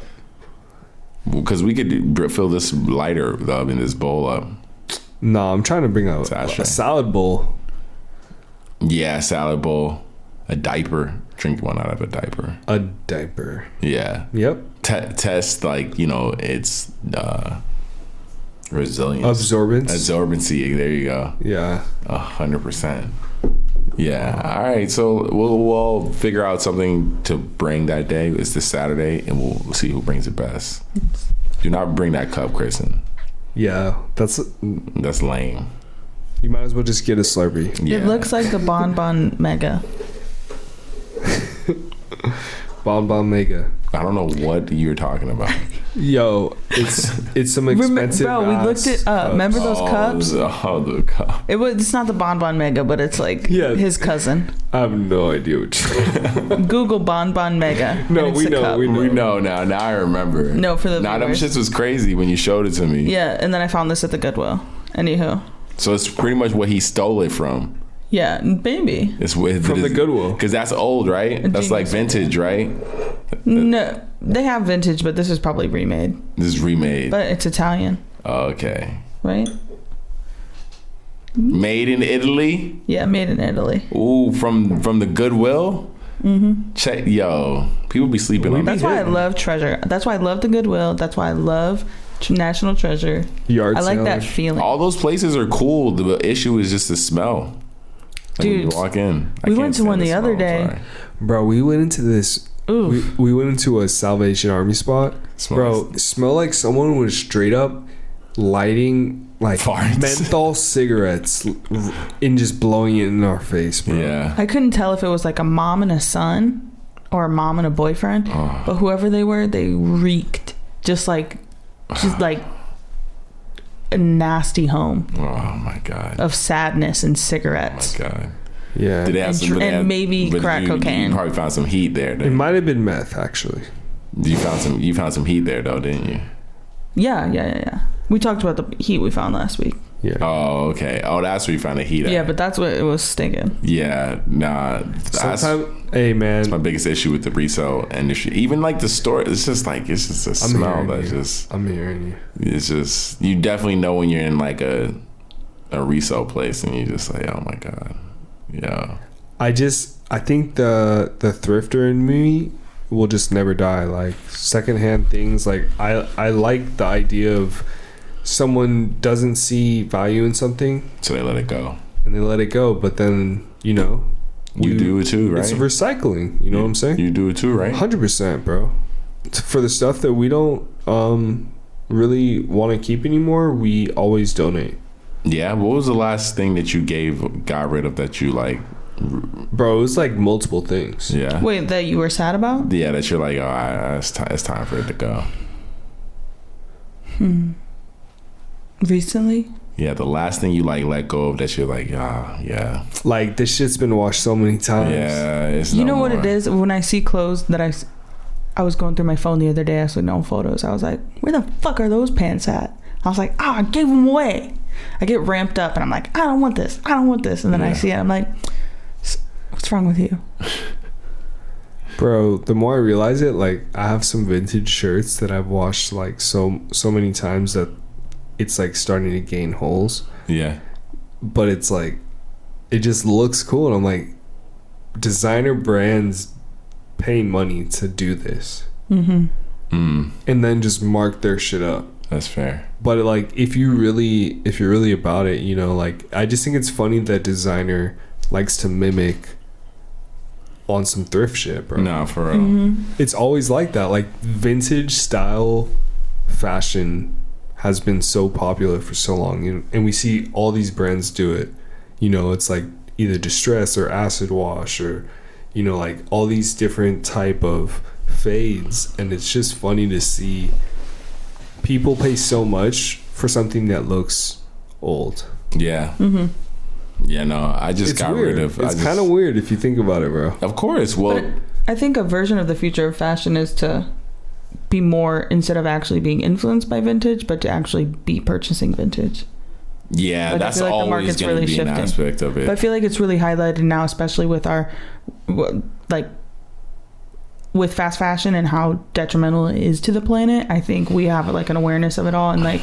because we could fill this lighter up in this bowl up. No, I'm trying to bring a ashtray. salad bowl. Yeah, salad bowl, a diaper. Drink one out of a diaper. A diaper. Yeah. Yep. Test its resilience, absorbency. There you go. Yeah. 100%. Yeah. All right. So we'll figure out something to bring that day. It's this Saturday, and we'll see who brings it best. Do not bring that cup, Kristen. Yeah. That's lame. You might as well just get a Slurpee. Yeah. It looks like the Bon Bon Mega. Bon Bon Mega. I don't know what you're talking about. Yo, it's some expensive. Bro, we looked it up. Remember those cups? The cup. It's not the Bon Bon Mega, but it's like his cousin. I have no idea what Google Bon Bon Mega. No, and it's we a know, cup. we know. We know now. Now I remember. No, for the Now them viewers. shits was crazy when you showed it to me. Yeah, and then I found this at the Goodwill. Anywho. So it's pretty much what he stole it from. Yeah, maybe. It's with From the Goodwill. Because that's old, right? That's like vintage, right? No, they have vintage, but this is probably remade. This is remade. But it's Italian, Okay. right? Made in Italy. Yeah, made in Italy. Ooh, from the Goodwill. Check, yo. People be sleeping on That's that. why I love Treasure. That's why I love the Goodwill. That's why I love National Treasure. Yard I like sale. that feeling. All those places are cool. The issue is just the smell. Like when you Dude, walk in. I we can't went to stand one the smell, other I'm day. sorry. Bro, we went into this. Oof. We went into a Salvation Army spot. Bro, it smelled like someone was straight up lighting like Farts. menthol cigarettes and just blowing it in our face, bro. Yeah. I couldn't tell if it was like a mom and a son or a mom and a boyfriend, but whoever they were, they reeked just like a nasty home Oh my god. of sadness and cigarettes. God. Yeah. Did they have And some, dr- but they and had- maybe but crack you cocaine. probably found some heat there. It Then. might have been meth, actually. You found some heat there though, didn't you? Yeah. We talked about the heat we found last week. Yeah. Oh, okay. Oh, that's where you found the heat at. Yeah, but that's what it was stinking. Yeah, nah. Sometimes, hey man, That's my biggest issue with the resale industry. Even like the store, it's just a smell that just. I'm hearing you. It's just, you definitely know when you're in like a resale place and you just like, oh my god, yeah. I think the thrifter in me will just never die. Like secondhand things, like I like the idea of someone doesn't see value in something, So they let it go. and they let it go. But then You do it too, right? It's recycling. You know what I'm saying? You do it too, right? 100%, bro. For the stuff that we don't really want to keep anymore, we always donate. Yeah. What was the last thing that you got rid of that you like? Bro, it was like multiple things. Yeah. Wait, that you were sad about? Yeah, that you're like, it's time for it to go. Recently? Yeah, the last thing you like let go of that you're like, yeah. Like this shit's been washed so many times. Yeah, it's You no know what more. it is? When I see clothes that I was going through my phone the other day, I saw no photos. I was like, where the fuck are those pants at? I was like, I gave them away. I get ramped up and I'm like, I don't want this. And then I see it, I'm like, what's wrong with you? Bro, the more I realize it, like I have some vintage shirts that I've washed like so many times that it's like starting to gain holes. Yeah. But it's like it just looks cool, and I'm like, designer brands pay money to do this. And then just mark their shit up. That's fair. But like if you're really about it, you know, like I just think it's funny that designer likes to mimic on some thrift shit, bro. No, for real. It's always like that. Like vintage style fashion has been so popular for so long, and we see all these brands do it. You know, it's like either distress or acid wash, or you know, like all these different type of fades, and it's just funny to see people pay so much for something that looks old. Yeah. Yeah, no, I just got weird. rid of. It's kind of weird if you think about it, bro. Of course. Well, But I think a version of the future of fashion is to be more, instead of actually being influenced by vintage, but to actually be purchasing vintage. yeah, Like, I that's feel like the always market's going to really be an shifting. aspect of it. But I feel like it's really highlighted now, especially with our, like, with fast fashion and how detrimental it is to the planet. I think we have like an awareness of it all, and like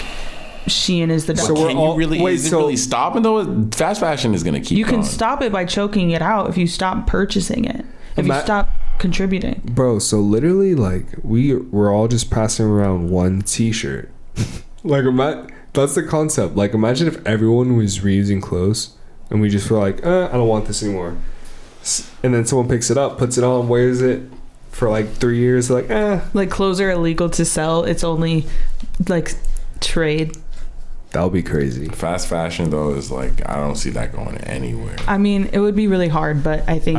Shein is the So Can we're you all- really? wait, Is it so- really stopping though? Fast fashion is going to keep. you can going. stop it by choking it out if you stop purchasing it, if you stop contributing. Bro, so literally, like we're all just passing around one T-shirt. Like, that's the concept. Like, imagine if everyone was reusing clothes, and we just were like, I don't want this anymore. And then someone picks it up, puts it on, wears it for like 3 years. Like, Like, clothes are illegal to sell. It's only like trade. that would be crazy. Fast fashion though is like, I don't see that going anywhere. I mean, it would be really hard, but I think.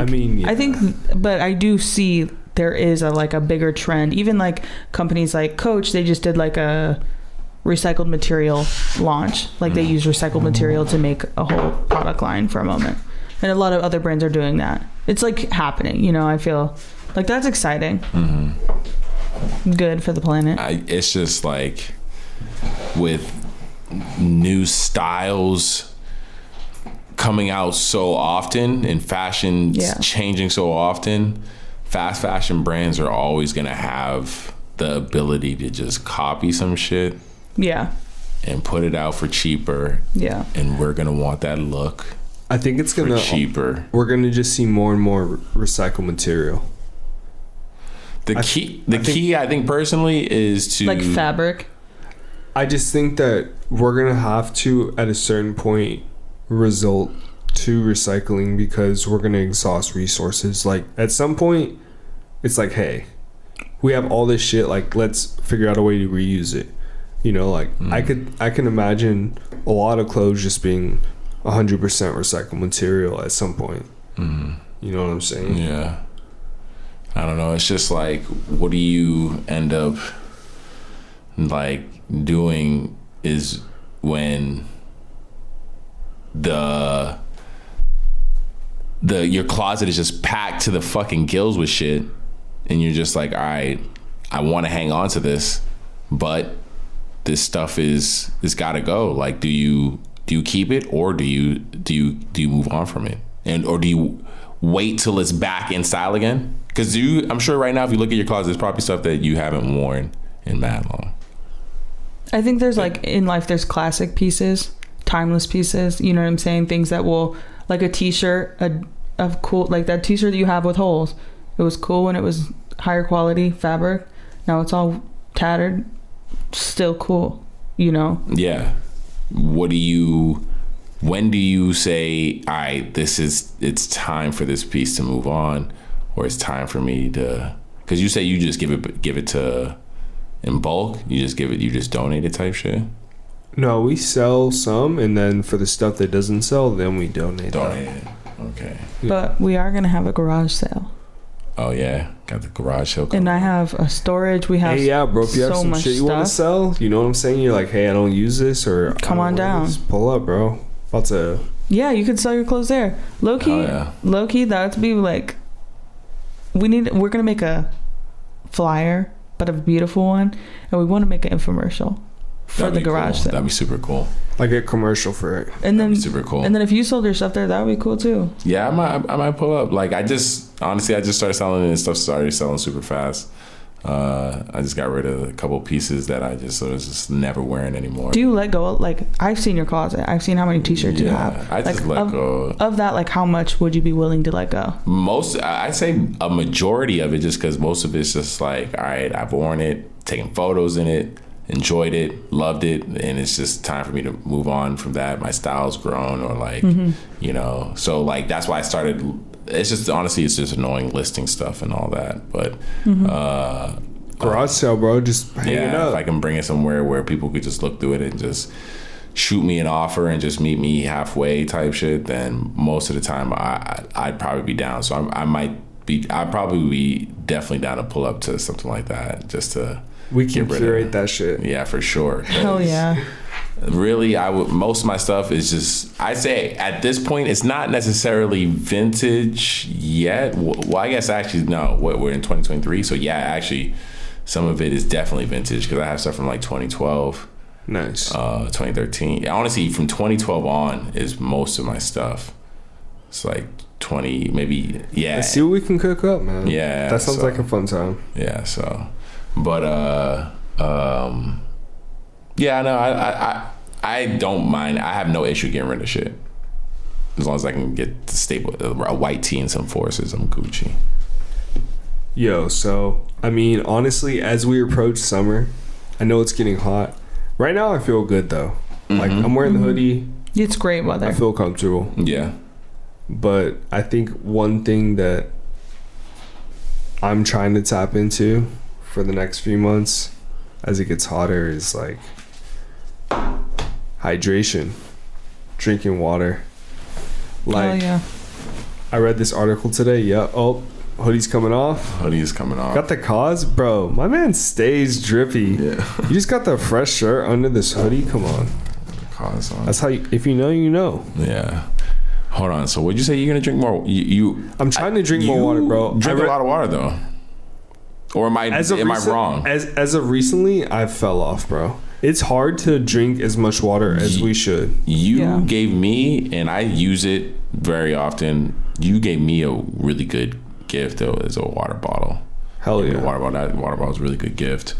But I do see there is a bigger trend. Even like companies like Coach, they just did like a recycled material launch. Like they use recycled material to make a whole product line for a moment, and a lot of other brands are doing that. It's like happening. You know, I feel like that's exciting. Good for the planet. It's just like with new styles coming out so often and fashion changing so often, fast fashion brands are always going to have the ability to just copy some shit and put it out for cheaper, and we're going to want that look. I think it's gonna cheaper. We're gonna just see more and more recycled material. The key I think personally is to like fabric. I just think that we're gonna have to, at a certain point, result to recycling, because we're gonna exhaust resources. Like at some point, it's like, hey, we have all this shit. Like, let's figure out a way to reuse it. You know, like I can imagine a lot of clothes just being 100% recycled material at some point. You know what I'm saying? Yeah. I don't know. It's just like, what do you end up like doing is when your closet is just packed to the fucking gills with shit, and you're just like, all right, I want to hang on to this, but this stuff is gotta go. Like, do you do you keep it, or do you move on from it, or do you wait till it's back in style again? Because I'm sure right now, if you look at your closet, there's probably stuff that you haven't worn in mad long. I think there's like in life, there's classic pieces, timeless pieces. You know what I'm saying? Things that will, like a t-shirt, a cool, like that t-shirt that you have with holes. It was cool when it was higher quality fabric. Now it's all tattered. Still cool, you know? Yeah. When do you say, all right, it's time for this piece to move on, or it's time for me to, because you say you just give it to in bulk, you just donate it type shit? No, we sell some, and then for the stuff that doesn't sell, then we donate it. Okay. But we are going to have a garage sale. Oh yeah, got the garage sale. And I have a storage. We have bro, if you have some shit you want to sell, you know what I'm saying? You're like, hey, I don't use this, or come on down. Pull up, bro. About to. Yeah, you could sell your clothes there. Low key, that would be like, we're gonna make a flyer, but a beautiful one, and we want to make an infomercial for the garage sale. That'd be super cool. Like a commercial for it. And then super cool. And then if you sold your stuff there, that would be cool too. Yeah, I might pull up. Like I just started selling it, and stuff started selling super fast. I just got rid of a couple pieces that I was just never wearing anymore. Do you let go? Like, I've seen your closet. I've seen how many t-shirts you have. I just let go. Of that, like, how much would you be willing to let go? I'd say a majority of it, just because most of it's just like, all right, I've worn it, taken photos in it, enjoyed it, loved it, and it's just time for me to move on from that. My style's grown, or like, you know, so like that's why I started. It's just, honestly, it's just annoying listing stuff and all that. But garage sale, bro, just hang it up. If I can bring it somewhere where people could just look through it and just shoot me an offer and just meet me halfway type shit, then most of the time I'd probably be down. So I'd probably be definitely down to pull up to something like that, just to we can curate that shit. Yeah, for sure. Hell yeah. Really, most of my stuff is just, I say at this point, it's not necessarily vintage yet. Well, I guess actually, no, we're in 2023. So yeah, actually, some of it is definitely vintage, because I have stuff from like 2012. Nice. 2013. Honestly, from 2012 on is most of my stuff. It's like 20, maybe, yeah. Let's see what we can cook up, man. Yeah. That sounds like a fun time. Yeah, so, but, yeah, no, I don't mind. I have no issue getting rid of shit. As long as I can get the staple, a white tee and some Forces, I'm Gucci. Yo, so, I mean, honestly, as we approach summer, I know it's getting hot. Right now, I feel good, though. Like, I'm wearing the hoodie. It's great weather. I feel comfortable. Yeah. But I think one thing that I'm trying to tap into for the next few months as it gets hotter is, like, hydration, drinking water. Like, yeah. I read this article today. Yeah. Oh, hoodie's coming off. Hoodie's coming off. Got the cause, bro. My man stays drippy. Yeah. You just got the fresh shirt under this hoodie. Come on. The cause on. That's how. If you know, you know. Yeah. Hold on. So, what'd you say? You're gonna drink more? I'm trying to drink more water, bro. Drink a lot of water, though. Or am I wrong? As of recently, I fell off, bro. It's hard to drink as much water as we should. You gave me, and I use it very often, you gave me a really good gift, though, as a water bottle. Hell yeah. That water bottle is a really good gift.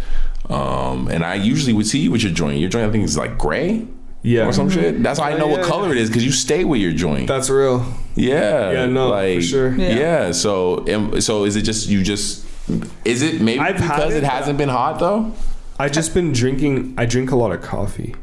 And I usually would see you with your joint. Your joint, I think, is like gray. Yeah. Or some shit. That's how I know what color it is, because you stay with your joint. That's real. Yeah. Yeah, no, like, for sure. Yeah. So is it just, is it maybe because it hasn't been hot, though? I drink a lot of coffee,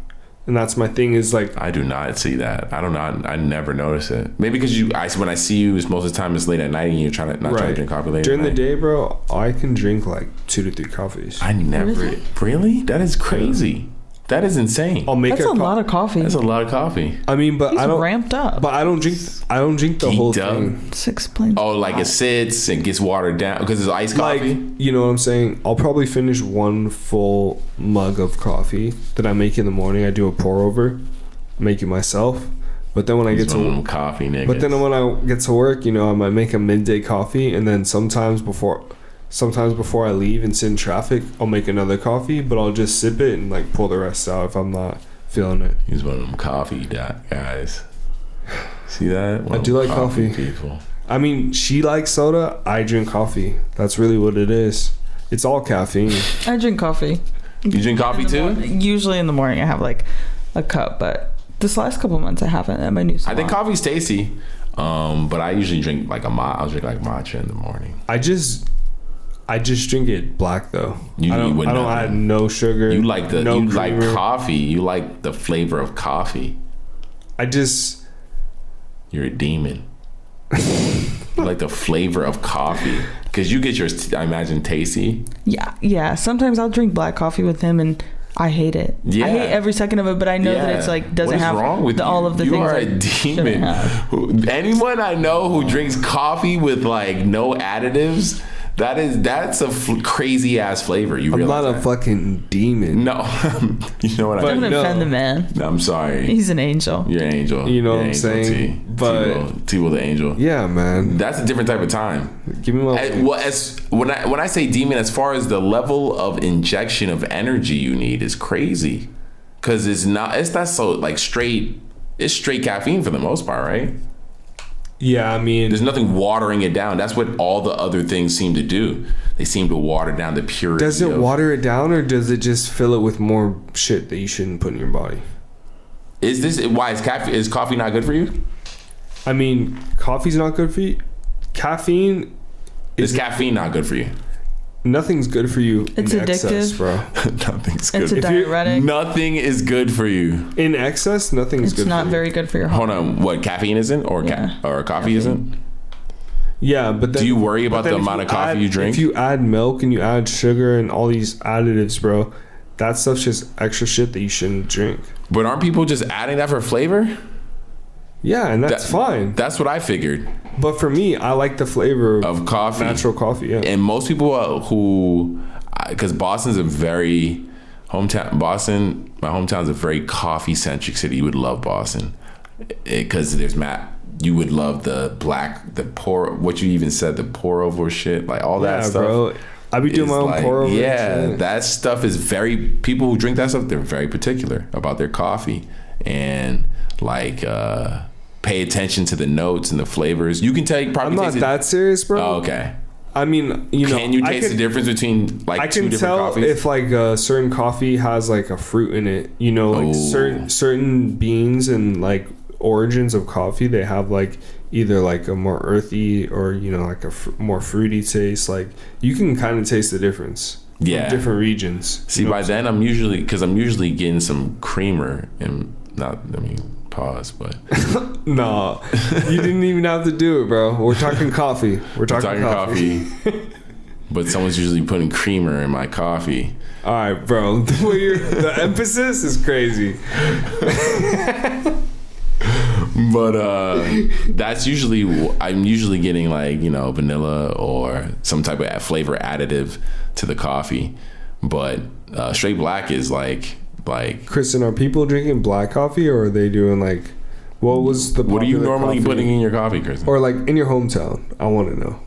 and that's my thing, is like, I do not see that. I never notice it. Maybe because when I see you, it's most of the time it's late at night and you're trying to drink coffee late during at night. the day, bro. I can drink like 2 to 3 coffees. I never really? That is crazy. That is insane. That's a lot of coffee. That's a lot of coffee. I mean, but He's I don't ramped up. But I don't drink the whole thing. 6 planes. Oh, like it sits and gets watered down because it's iced coffee. Like, you know what I'm saying? I'll probably finish 1 full mug of coffee that I make in the morning. I do a pour over, make it myself. But then when I get to coffee, niggas. But then when I get to work, you know, I might make a midday coffee, and then sometimes before I leave and sit in traffic, I'll make another coffee, but I'll just sip it and like pull the rest out if I'm not feeling it. He's one of them coffee guys. See that? I do like coffee. People. I mean, she likes soda. I drink coffee. That's really what it is. It's all caffeine. I drink coffee. You drink coffee too? Usually in the morning I have like a cup, but this last couple months I haven't at my new salon. I think coffee's tasty, but I usually drink like I'll drink like matcha in the morning. I just drink it black though. I don't add no sugar. You like like coffee. You like the flavor of coffee. You're a demon. You like the flavor of coffee because you get yours, I imagine, tasty. Yeah. Sometimes I'll drink black coffee with him, and I hate it. Yeah. I hate every second of it, but I know that it's like doesn't have all of the things. You are a demon. Anyone I know who drinks coffee with like no additives, that's a crazy ass flavor. I'm not a fucking demon. No, you know what I mean. Don't offend the man. No, I'm sorry. He's an angel. You're an angel. You know what I'm saying? But T-Will the angel. Yeah, man. That's a different type of time. Give me my. When I say demon, as far as the level of injection of energy you need is crazy, because it's not so like straight. It's straight caffeine for the most part, right? Yeah, I mean, there's nothing watering it down. That's what all the other things seem to do. They seem to water down the purity. Does it water it down, or does it just fill it with more shit that you shouldn't put in your body? Is coffee not good for you? I mean, coffee's not good for you. Caffeine is caffeine not good for you? Nothing's good for you. It's in addictive, excess, bro. Nothing's good. It's a diuretic. Nothing is good for you in excess. Nothing's good. It's not for very you. good for your heart. Hold on, what caffeine isn't, or coffee isn't? Yeah, but then, do you worry about the amount of coffee you drink? If you add milk and you add sugar and all these additives, bro, that stuff's just extra shit that you shouldn't drink. But aren't people just adding that for flavor? Yeah, and that's fine. That's what I figured. But for me, I like the flavor of coffee, natural coffee. Yeah, and most people because Boston's a very Boston, my hometown's a very coffee centric city. You would love Boston because there's you would love what you even said, the pour over shit, like all that stuff. Bro. I be doing my own pour over. Yeah, that stuff is people who drink that stuff, they're very particular about their coffee and like pay attention to the notes and the flavors. You can tell you probably. I'm not that serious, bro. Oh, okay. I mean, can you taste the difference between like two different coffees? If like a certain coffee has like a fruit in it, like certain beans and like origins of coffee, they have like either like a more earthy or like a more fruity taste. Like you can kind of taste the difference. Yeah, from different regions. See, by then I'm usually getting some creamer and pause, but no, you didn't even have to do it, bro. We're talking coffee. We're talking coffee. But someone's usually putting creamer in my coffee. All right, bro. The emphasis is crazy. But that's I'm usually getting like vanilla or some type of flavor additive to the coffee. But straight black is like Kristen, are people drinking black coffee, or are they doing like what are you normally putting in your coffee, Kristen? Or like in your hometown? I want to know.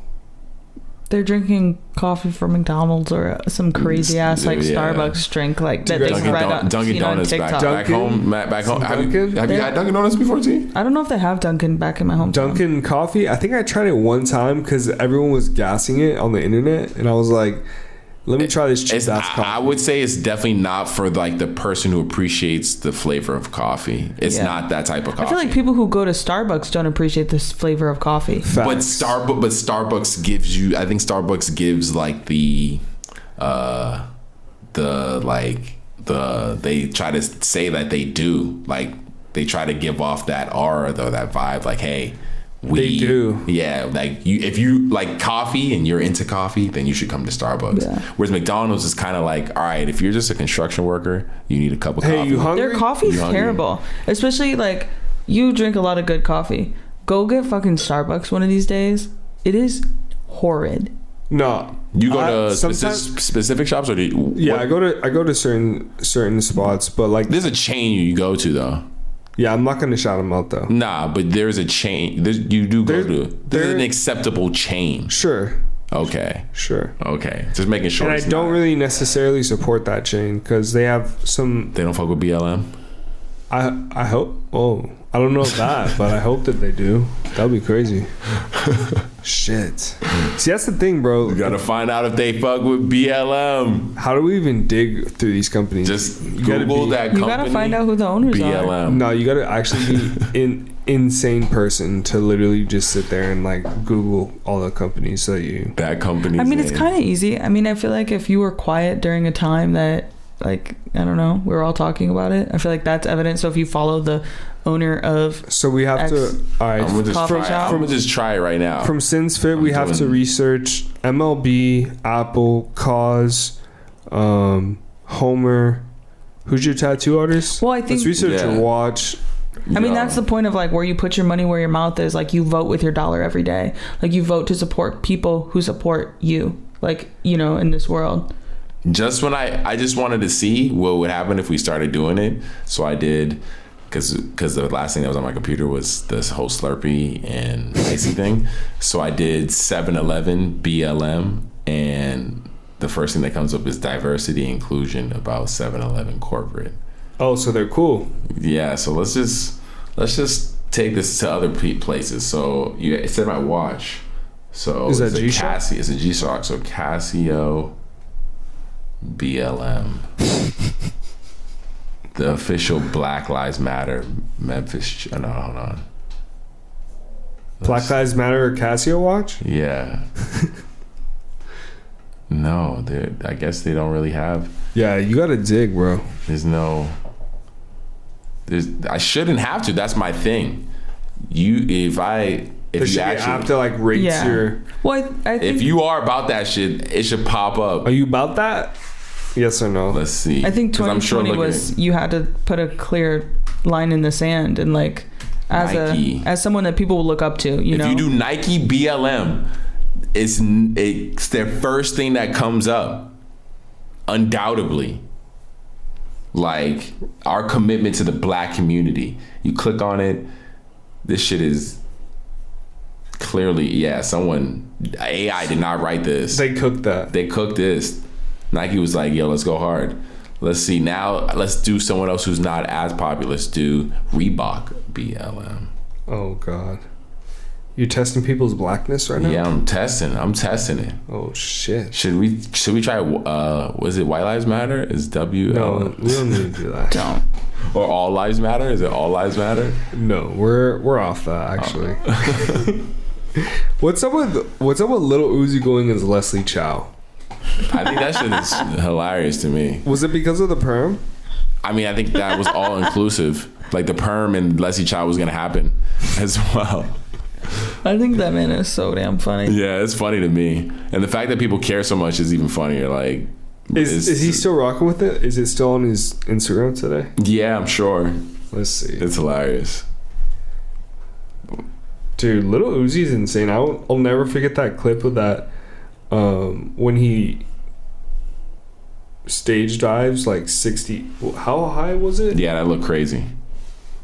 They're drinking coffee from McDonald's or some crazy ass like Starbucks drink like that they read on Dunkin' Donuts TikTok. back home. Have you had Dunkin' Donuts before, T? I don't know if they have Dunkin' back in my hometown. Dunkin' coffee? I think I tried it one time because everyone was gassing it on the internet, and I was like, let me try this cheap ass coffee. I would say it's definitely not for like the person who appreciates the flavor of coffee. It's not that type of coffee. I feel like people who go to Starbucks don't appreciate this flavor of coffee. But Starbucks gives you. I think Starbucks gives like they try to say that they do, like they try to give off that aura though, that vibe, like hey. They do. Yeah, like if you like coffee and you're into coffee, then you should come to Starbucks. Yeah. Whereas McDonald's is kind of like, all right, if you're just a construction worker, you need a cup of coffee. You hungry? Their coffee's terrible. Especially like you drink a lot of good coffee. Go get fucking Starbucks one of these days. It is horrid. No. You go to specific shops, or do you, yeah, I go to certain spots, but like there's a chain you go to though. Yeah, I'm not going to shout them out though. Nah, but there's a chain. There's an acceptable chain. Sure. Okay. Sure. Okay. Just making sure. And I don't really necessarily support that chain because they have some. They don't fuck with BLM. I hope. Oh, I don't know that, but I hope that they do. That'd be crazy. Shit. See, that's the thing, bro. You gotta find out if they fuck with BLM. How do we even dig through these companies? Just Google that company. You gotta find out who the owners are. BLM. No, you gotta actually be an insane person to literally just sit there and like Google all the companies so you. That company. I mean, it's kind of easy. I mean, I feel like if you were quiet during a time that, like, I don't know, we were all talking about it, I feel like that's evident. So if you follow the owner of So we have X to. All right. I'm gonna just try it right now. From SinsFit, we have to research MLB, Apple, Cause, Homer. Who's your tattoo artist? Well, I think- let's research Yeah. your watch. I mean, that's the point of like where you put your money where your mouth is. Like, you vote with your dollar every day. Like, you vote to support people who support you, like, you know, in this world. Just when I just wanted to see what would happen if we started doing it, so I did, because the last thing that was on my computer was this whole Slurpee and icy thing. So I did 7-Eleven BLM, and the first thing that comes up is diversity inclusion about 7-Eleven corporate. Oh, so they're cool. Yeah, so let's just take this to other places. So it said my watch. So Is that it's a G-Shock? Casio. It's a G-Shock. So Casio BLM. The official Black Lives Matter Memphis. No, hold on. Black Lives Matter Casio watch? Yeah. No, I guess they don't really have. Yeah, you gotta dig, bro. I shouldn't have to. That's my thing. If you have to like rate your. Well, I think if you are about that shit, it should pop up. Are you about that? Yes or no? Let's see. I think 'Cause I'm 2020 was you had to put a clear line in the sand, and like as someone that people will look up to. You know, if you do Nike BLM, it's their first thing that comes up, undoubtedly. Like, our commitment to the black community. You click on it, this shit is clearly, AI did not write this. They cooked that. They cooked this. Nike was like, yo, let's go hard. Let's see, now let's do someone else who's not as popular. Let's do Reebok BLM. Oh, God. You're testing people's blackness right now? Yeah, I'm testing it. Oh, shit. Should we try, was it White Lives Matter? Is W? No, we don't need to do that. don't. Or All Lives Matter? Is it All Lives Matter? No, we're off that, actually. What's up with Lil Uzi going as Leslie Chow? I think that shit is hilarious to me. Was it because of the perm? I mean, I think that was all inclusive. Like, the perm and Leslie Chow was gonna happen as well. I think that man is so damn funny. Yeah, it's funny to me. And the fact that people care so much is even funnier. Like, is he still rocking with it? Is it still on his Instagram today? Yeah, I'm sure. Let's see. It's hilarious. Dude, Lil Uzi's insane. I'll never forget that clip of that when he stage dives like 60. How high was it? Yeah, that looked crazy.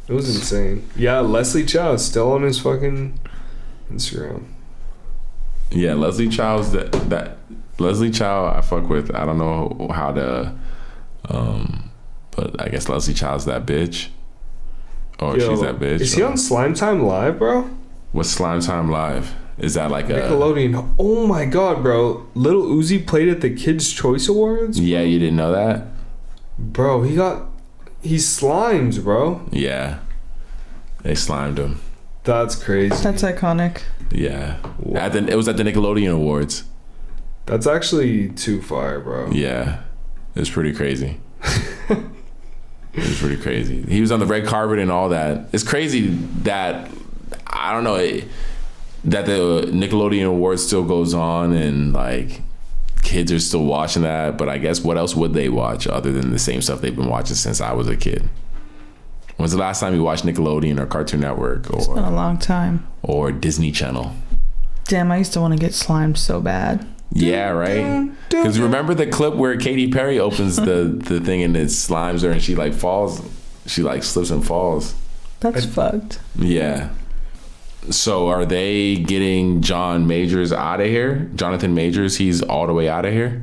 It was insane. Yeah, Leslie Chow is still on his fucking Instagram. Yeah, Leslie Chow's that Leslie Chow I fuck with. I don't know how to but I guess Leslie Chow's that bitch. Or she's that bitch. Is he on Slime Time Live, bro? What's Slime Time Live? Is that like Nickelodeon? Oh my god, bro. Lil Uzi played at the Kids' Choice Awards? Yeah, you didn't know that? Bro, he's slimes, bro. Yeah. They slimed him. That's crazy. That's iconic. Yeah. Wow. It was at the Nickelodeon Awards. That's actually too fire, bro. Yeah. It was pretty crazy. It was pretty crazy. He was on the red carpet and all that. It's crazy that, I don't know, that the Nickelodeon Awards still goes on and like kids are still watching that. But I guess what else would they watch other than the same stuff they've been watching since I was a kid? When's the last time you watched Nickelodeon or Cartoon Network It's been a or long time. Disney Channel? Damn, I used to want to get slimed so bad. Yeah, right? Because remember the clip where Katy Perry opens the thing and it slimes her and she like falls. She like slips and falls. That's fucked. Yeah. So are they getting John Majors out of here? Jonathan Majors, he's all the way out of here?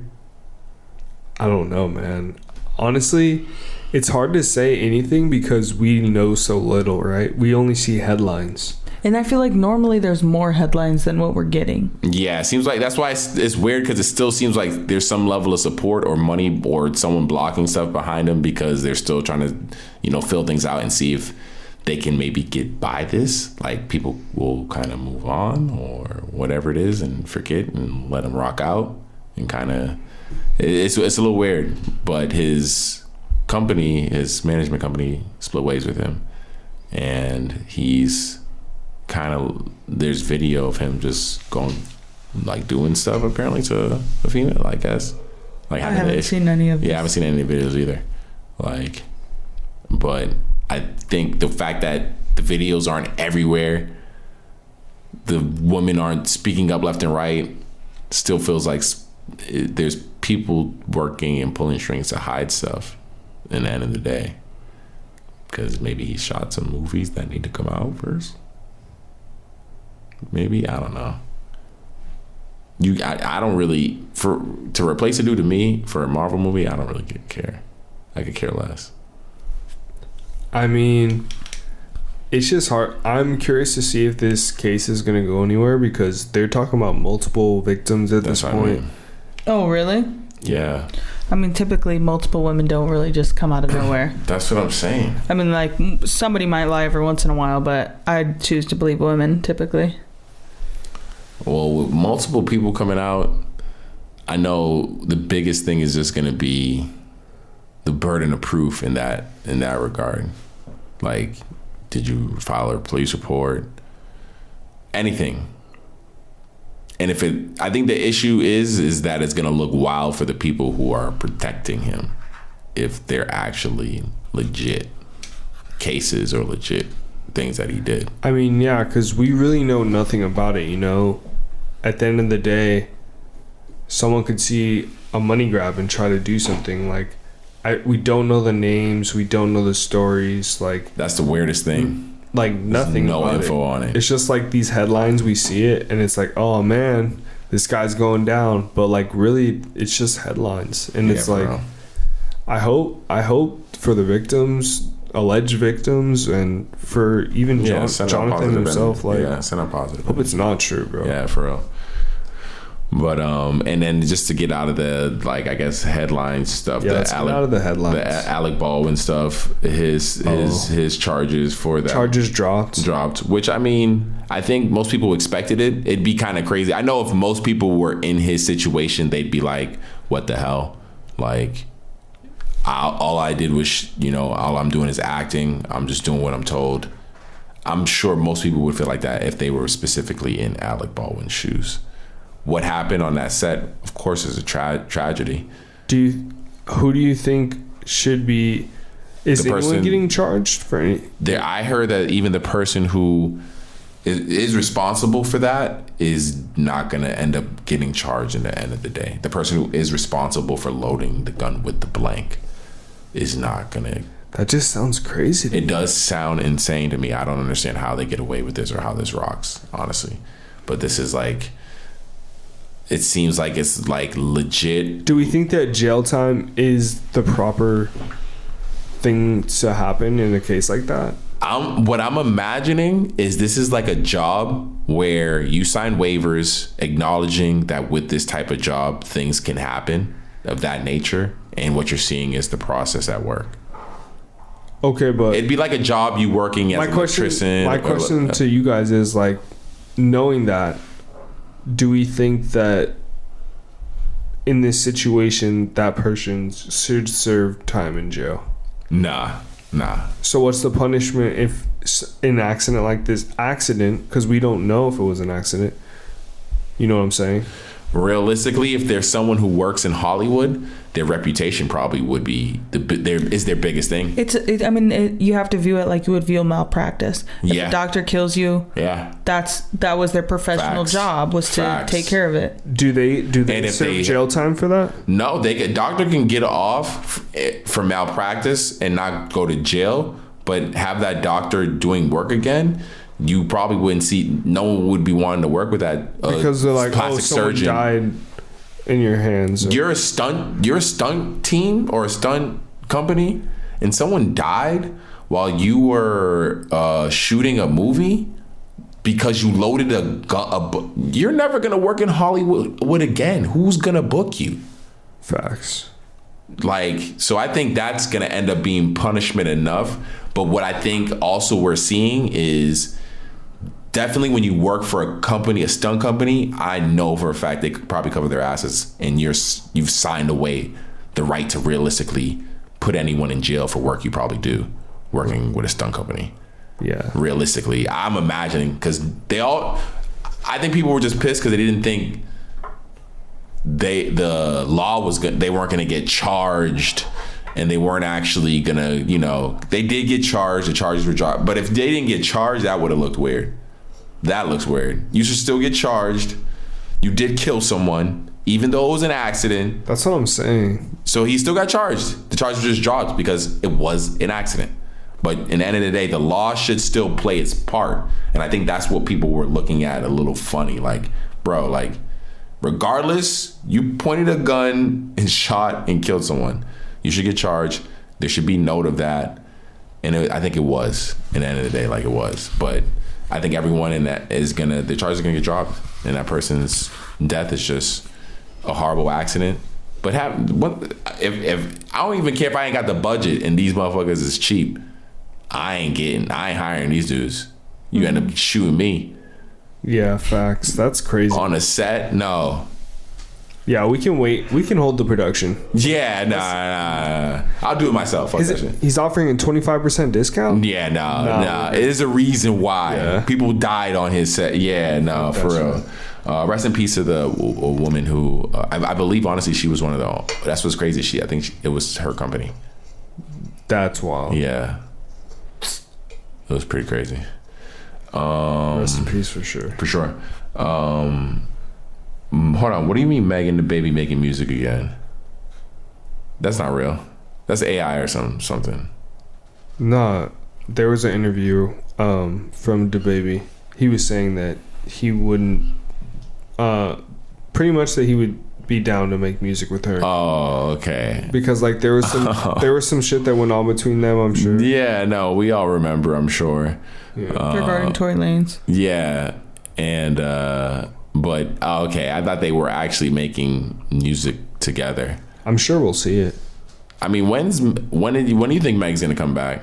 I don't know, man. honestly, it's hard to say anything because we know so little, right? We only see headlines. And I feel like normally there's more headlines than what we're getting. Yeah, it seems like that's why it's weird, because it still seems like there's some level of support or money or someone blocking stuff behind them, because they're still trying to, fill things out and see if they can maybe get by this. Like, people will kind of move on or whatever it is and forget and let them rock out, and kind of it's a little weird. But his management company split ways with him, and he's kind of, there's video of him just going, like, doing stuff apparently to a female, I guess. Like, I haven't seen any of this. Yeah, I haven't seen any videos either. Like, but I think the fact that the videos aren't everywhere, the women aren't speaking up left and right, still feels like there's people working and pulling strings to hide stuff in the end of the day. Because maybe he shot some movies that need to come out first. Maybe, I don't know. I don't really, to replace a dude to me for a Marvel movie, I don't really care. I could care less. I mean, it's just hard. I'm curious to see if this case is going to go anywhere, because they're talking about multiple victims at this point. Oh, really? Yeah. I mean, typically multiple women don't really just come out of nowhere. That's what I'm saying. I mean, like, somebody might lie every once in a while, but I choose to believe women typically. Well, with multiple people coming out, I know the biggest thing is just going to be the burden of proof in that regard. Like, did you file a police report? Anything. And I think the issue is that it's going to look wild for the people who are protecting him, if they're actually legit cases or legit things that he did. I mean, yeah, because we really know nothing about it, At the end of the day, someone could see a money grab and try to do something. Like, we don't know the names, we don't know the stories. Like, that's the weirdest thing. Like, nothing. No info on it. It's just like these headlines, we see it, and it's like, oh man, this guy's going down. But like, really, it's just headlines, and it's like, real. I hope for the victims, alleged victims, and for even Jonathan himself. Send out positive. Hope it's not true, bro. Yeah, for real. But and then just to get out of the, like, I guess, headline stuff. Yeah, let's get out of the headlines. The Alec Baldwin stuff. His charges for that. Charges dropped. Which, I mean, I think most people expected it. It'd be kind of crazy. I know if most people were in his situation, they'd be like, "What the hell?" Like, all I did was, all I'm doing is acting. I'm just doing what I'm told. I'm sure most people would feel like that if they were specifically in Alec Baldwin's shoes. What happened on that set, of course, is a tragedy. Who do you think should be? Is anyone getting charged for any? I heard that even the person who is responsible for that is not going to end up getting charged in the end of the day. The person who is responsible for loading the gun with the blank is not going to. That just sounds crazy. It does sound insane to me. I don't understand how they get away with this or how this rocks, honestly. But this is like. It seems like it's like legit. Do we think that jail time is the proper thing to happen in a case like that? What I'm imagining is this is like a job where you sign waivers acknowledging that with this type of job, things can happen of that nature. And what you're seeing is the process at work. Okay, but it'd be like a job you working as an electrician. My question to you guys is, like, knowing that, do we think that in this situation that person should serve time in jail? Nah. So what's the punishment if an accident like this because we don't know if it was an accident, you know what I'm saying? Realistically, if there's someone who works in Hollywood, their reputation probably would be their biggest thing. You have to view it like you would view malpractice. If a doctor kills you, that was their professional job, was to take care of it. Do they serve jail time for that? No, a doctor can get off for malpractice and not go to jail, but have that doctor doing work again. You probably wouldn't see. No one would be wanting to work with that because they're like, plastic surgeon died in your hands. You're a stunt team or a stunt company and someone died while you were shooting a movie because you loaded a gun, you're never gonna work in Hollywood again. Who's gonna book you? Facts. Like, so I think that's gonna end up being punishment enough. But what I think also we're seeing is definitely when you work for a company, a stunt company, I know for a fact they could probably cover their assets, and you've signed away the right to realistically put anyone in jail for work you probably do working with a stunt company. Yeah. Realistically, I'm imagining, because I think people were just pissed because they didn't think the law was good. They weren't going to get charged, and they weren't actually going to, they did get charged. The charges were dropped. But if they didn't get charged, that would have looked weird. That looks weird. You should still get charged. You did kill someone, even though it was an accident. That's what I'm saying. So he still got charged. The charges were just dropped because it was an accident. But in the end of the day, the law should still play its part. And I think that's what people were looking at a little funny. Like, bro, like, regardless, you pointed a gun and shot and killed someone. You should get charged. There should be note of that. And I think it was, in the end of the day, like it was. But I think everyone in that the charges are gonna get dropped. And that person's death is just a horrible accident. But if I don't even care if I ain't got the budget and these motherfuckers is cheap, I ain't hiring these dudes. You end up shooting me. Yeah, facts. That's crazy. On a set? No. Yeah, we can wait. We can hold the production. Yeah, nah. I'll do it myself. He's offering a 25% discount? Yeah, nah. There's a reason why. People died on his set. Yeah, no, for real. Rest in peace to the woman who, I believe, honestly, she was one of the, that's what's crazy. I think it was her company. That's wild. Yeah. It was pretty crazy. Rest in peace for sure. For sure. Hold on. What do you mean Meg and Da Baby making music again? That's not real. That's AI or something. Nah, there was an interview from Da Baby. He was saying that he wouldn't, pretty much that he would be down to make music with her. Oh, okay. Because like there was some shit that went on between them, I'm sure. Yeah, no, we all remember, I'm sure. Yeah. Regarding Tory Lanez. Yeah, and but okay, I thought they were actually making music together. I'm sure we'll see it. I mean, when do you think Meg's gonna come back?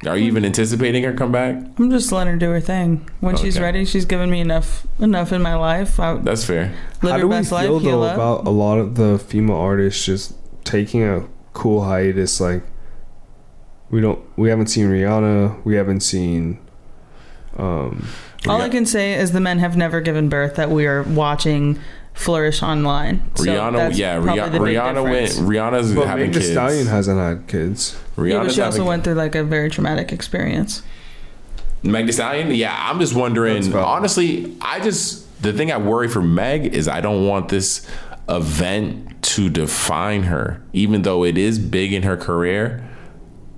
Are you even anticipating her come back? I'm just letting her do her thing. When she's ready, she's given me enough in my life. That's fair. How do we feel though about a lot of the female artists just taking a cool hiatus? Like we haven't seen Rihanna. We haven't seen. All I can say is the men have never given birth that we are watching flourish online. Rihanna's but having Meg kids. The Stallion hasn't had kids. But she also went through like a very traumatic experience. Meg The Stallion? Yeah, I'm just wondering. Honestly, the thing I worry for Meg is I don't want this event to define her. Even though it is big in her career,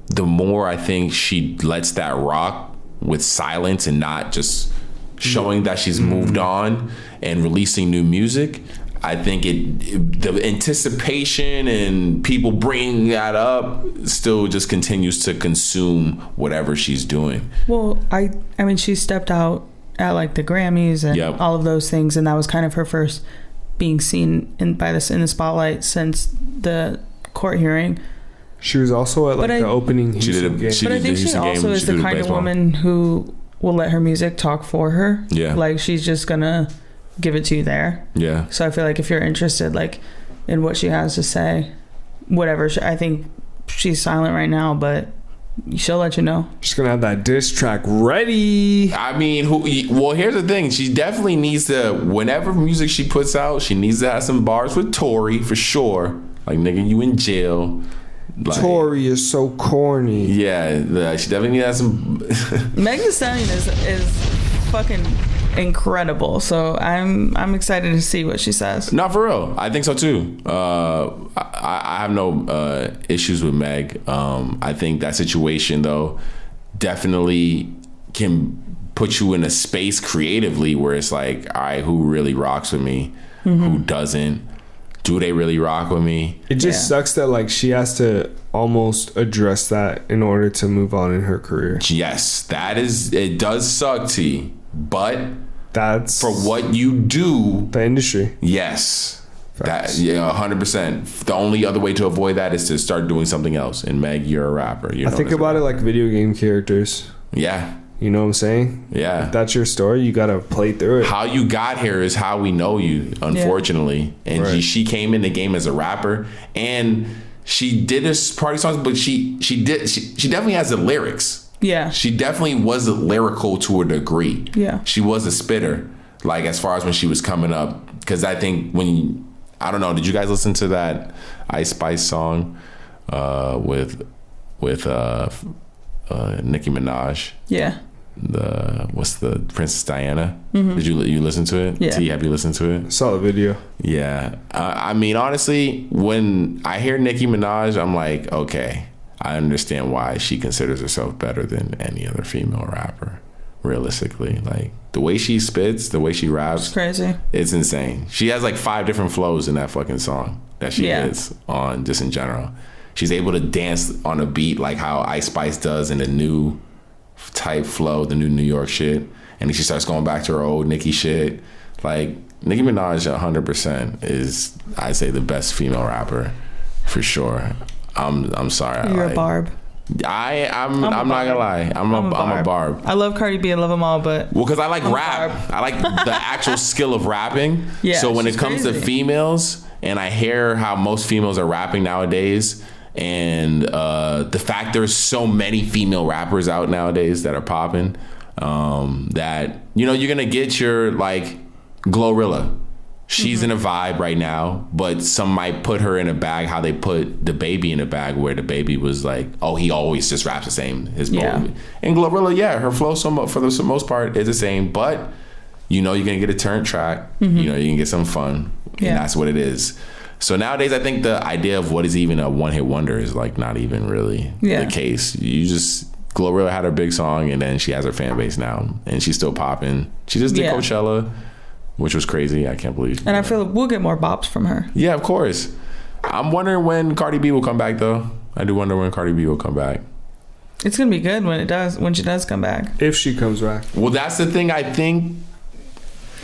the more I think she lets that rock with silence and not just showing that she's moved on and releasing new music, I think the anticipation and people bringing that up still just continues to consume whatever she's doing. Well, I mean, she stepped out at like the Grammys and all of those things, and that was kind of her first being seen in the spotlight since the court hearing. She was also at like the opening Houston game. But I think she also is the kind of woman who will let her music talk for her. Yeah. Like she's just gonna give it to you there. Yeah. So I feel like if you're interested like in what she has to say, whatever, I think she's silent right now, but she'll let you know. She's gonna have that diss track ready. I mean, here's the thing. She definitely needs to, whenever music she puts out, she needs to have some bars with Tory for sure. Like, nigga, you in jail. Like, Tory is so corny. Yeah, she definitely needs to have some. Meg The Stallion is fucking incredible. So I'm excited to see what she says. Not for real. I think so too. I have no issues with Meg. I think that situation though definitely can put you in a space creatively where it's like, all right, who really rocks with me? Who doesn't? do they really rock with me? It just sucks that like she has to almost address that in order to move on in her career. Yes, it does suck, T. But that's for what you do, the industry. Yes. Facts. That 100%. The only other way to avoid that is to start doing something else. And Meg, you're a rapper. I think about it like video game characters. Yeah. You know what I'm saying? Yeah. If that's your story, you gotta play through it. How you got here is how we know you, unfortunately. Yeah. And right. she came in the game as a rapper, and she did this party songs, but she definitely has the lyrics. Yeah. She definitely was lyrical to a degree. Yeah. She was a spitter, like as far as when she was coming up. Because I think I don't know, did you guys listen to that Ice Spice song with Nicki Minaj? Yeah. What's the Princess Diana? Mm-hmm. Did you listen to it? Yeah. T, have you listened to it? Saw the video. Yeah. I mean, honestly, when I hear Nicki Minaj, I'm like, okay, I understand why she considers herself better than any other female rapper. Realistically, like the way she spits, the way she raps, it's crazy. It's insane. She has like 5 different flows in that fucking song that she is on, just in general. She's able to dance on a beat like how Ice Spice does in the new type flow, the new New York shit. And then she starts going back to her old Nicki shit. Like Nicki Minaj 100% is, I'd say, the best female rapper for sure. I'm sorry. You're a Barb. I'm not gonna lie. I'm a Barb. I love Cardi B. I love them all, but because I like rap. I like the actual skill of rapping. Yeah. So when it comes crazy. to females, and I hear how most females are rapping nowadays, and the fact there's so many female rappers out nowadays that are popping, that you're gonna get your like Glorilla. She's in a vibe right now, but some might put her in a bag how they put Da Baby in a bag, where Da Baby was like, oh, he always just raps the same. And Glorilla, her flow for the most part is the same, but you're going to get a turn track. Mm-hmm. You can get some fun, and that's what it is. So nowadays, I think the idea of what is even a one-hit wonder is like not even really the case. Glorilla had her big song, and then she has her fan base now, and she's still popping. She just did Coachella, which was crazy. I can't believe. And I feel like we'll get more bops from her. Yeah, of course. I'm wondering when Cardi B will come back, though. I do wonder when Cardi B will come back. It's gonna be good when she does come back. If she comes back. Well, that's the thing. I think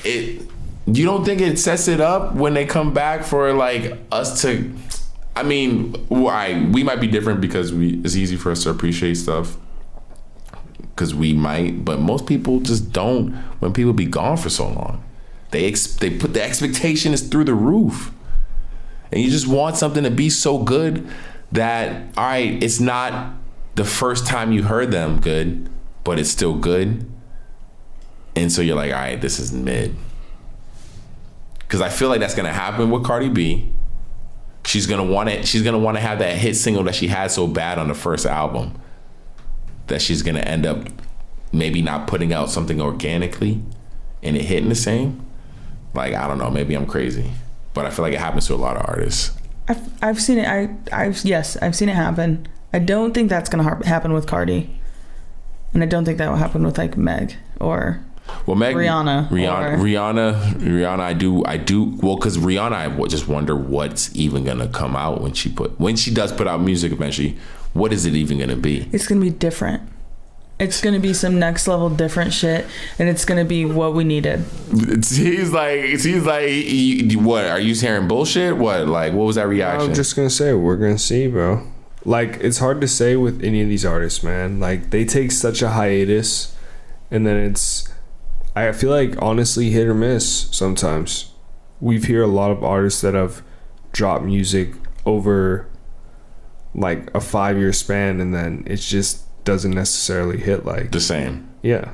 you don't think it sets it up when they come back for like us to. I mean, we might be different because it's easy for us to appreciate stuff. Because we might, but most people just don't. When people be gone for so long. They put the expectation is through the roof, and you just want something to be so good that, all right, it's not the first time you heard them good, but it's still good, and so you're like, all right, this is mid. Because I feel like that's gonna happen with Cardi B. She's gonna want it. She's gonna want to have that hit single that she had so bad on the first album, that she's gonna end up maybe not putting out something organically, and it hitting the same. Like, I don't know, maybe I'm crazy, but I feel like it happens to a lot of artists. I've seen it. I've seen it happen. I don't think that's gonna happen with Cardi, and I don't think that will happen with like Meg or Rihanna. Rihanna. I do. Well, because Rihanna, I just wonder what's even gonna come out when she does put out music eventually. What is it even gonna be? It's gonna be different. It's gonna be some next level different shit, and it's gonna be what we needed. He's like, what? Are you hearing bullshit? What? Like, what was that reaction? I'm just gonna say, we're gonna see, bro. Like, it's hard to say with any of these artists, man. Like, they take such a hiatus, and then I feel like honestly hit or miss sometimes. We've heard a lot of artists that have dropped music over like a 5-year span, and then it just doesn't necessarily hit like the same. Yeah,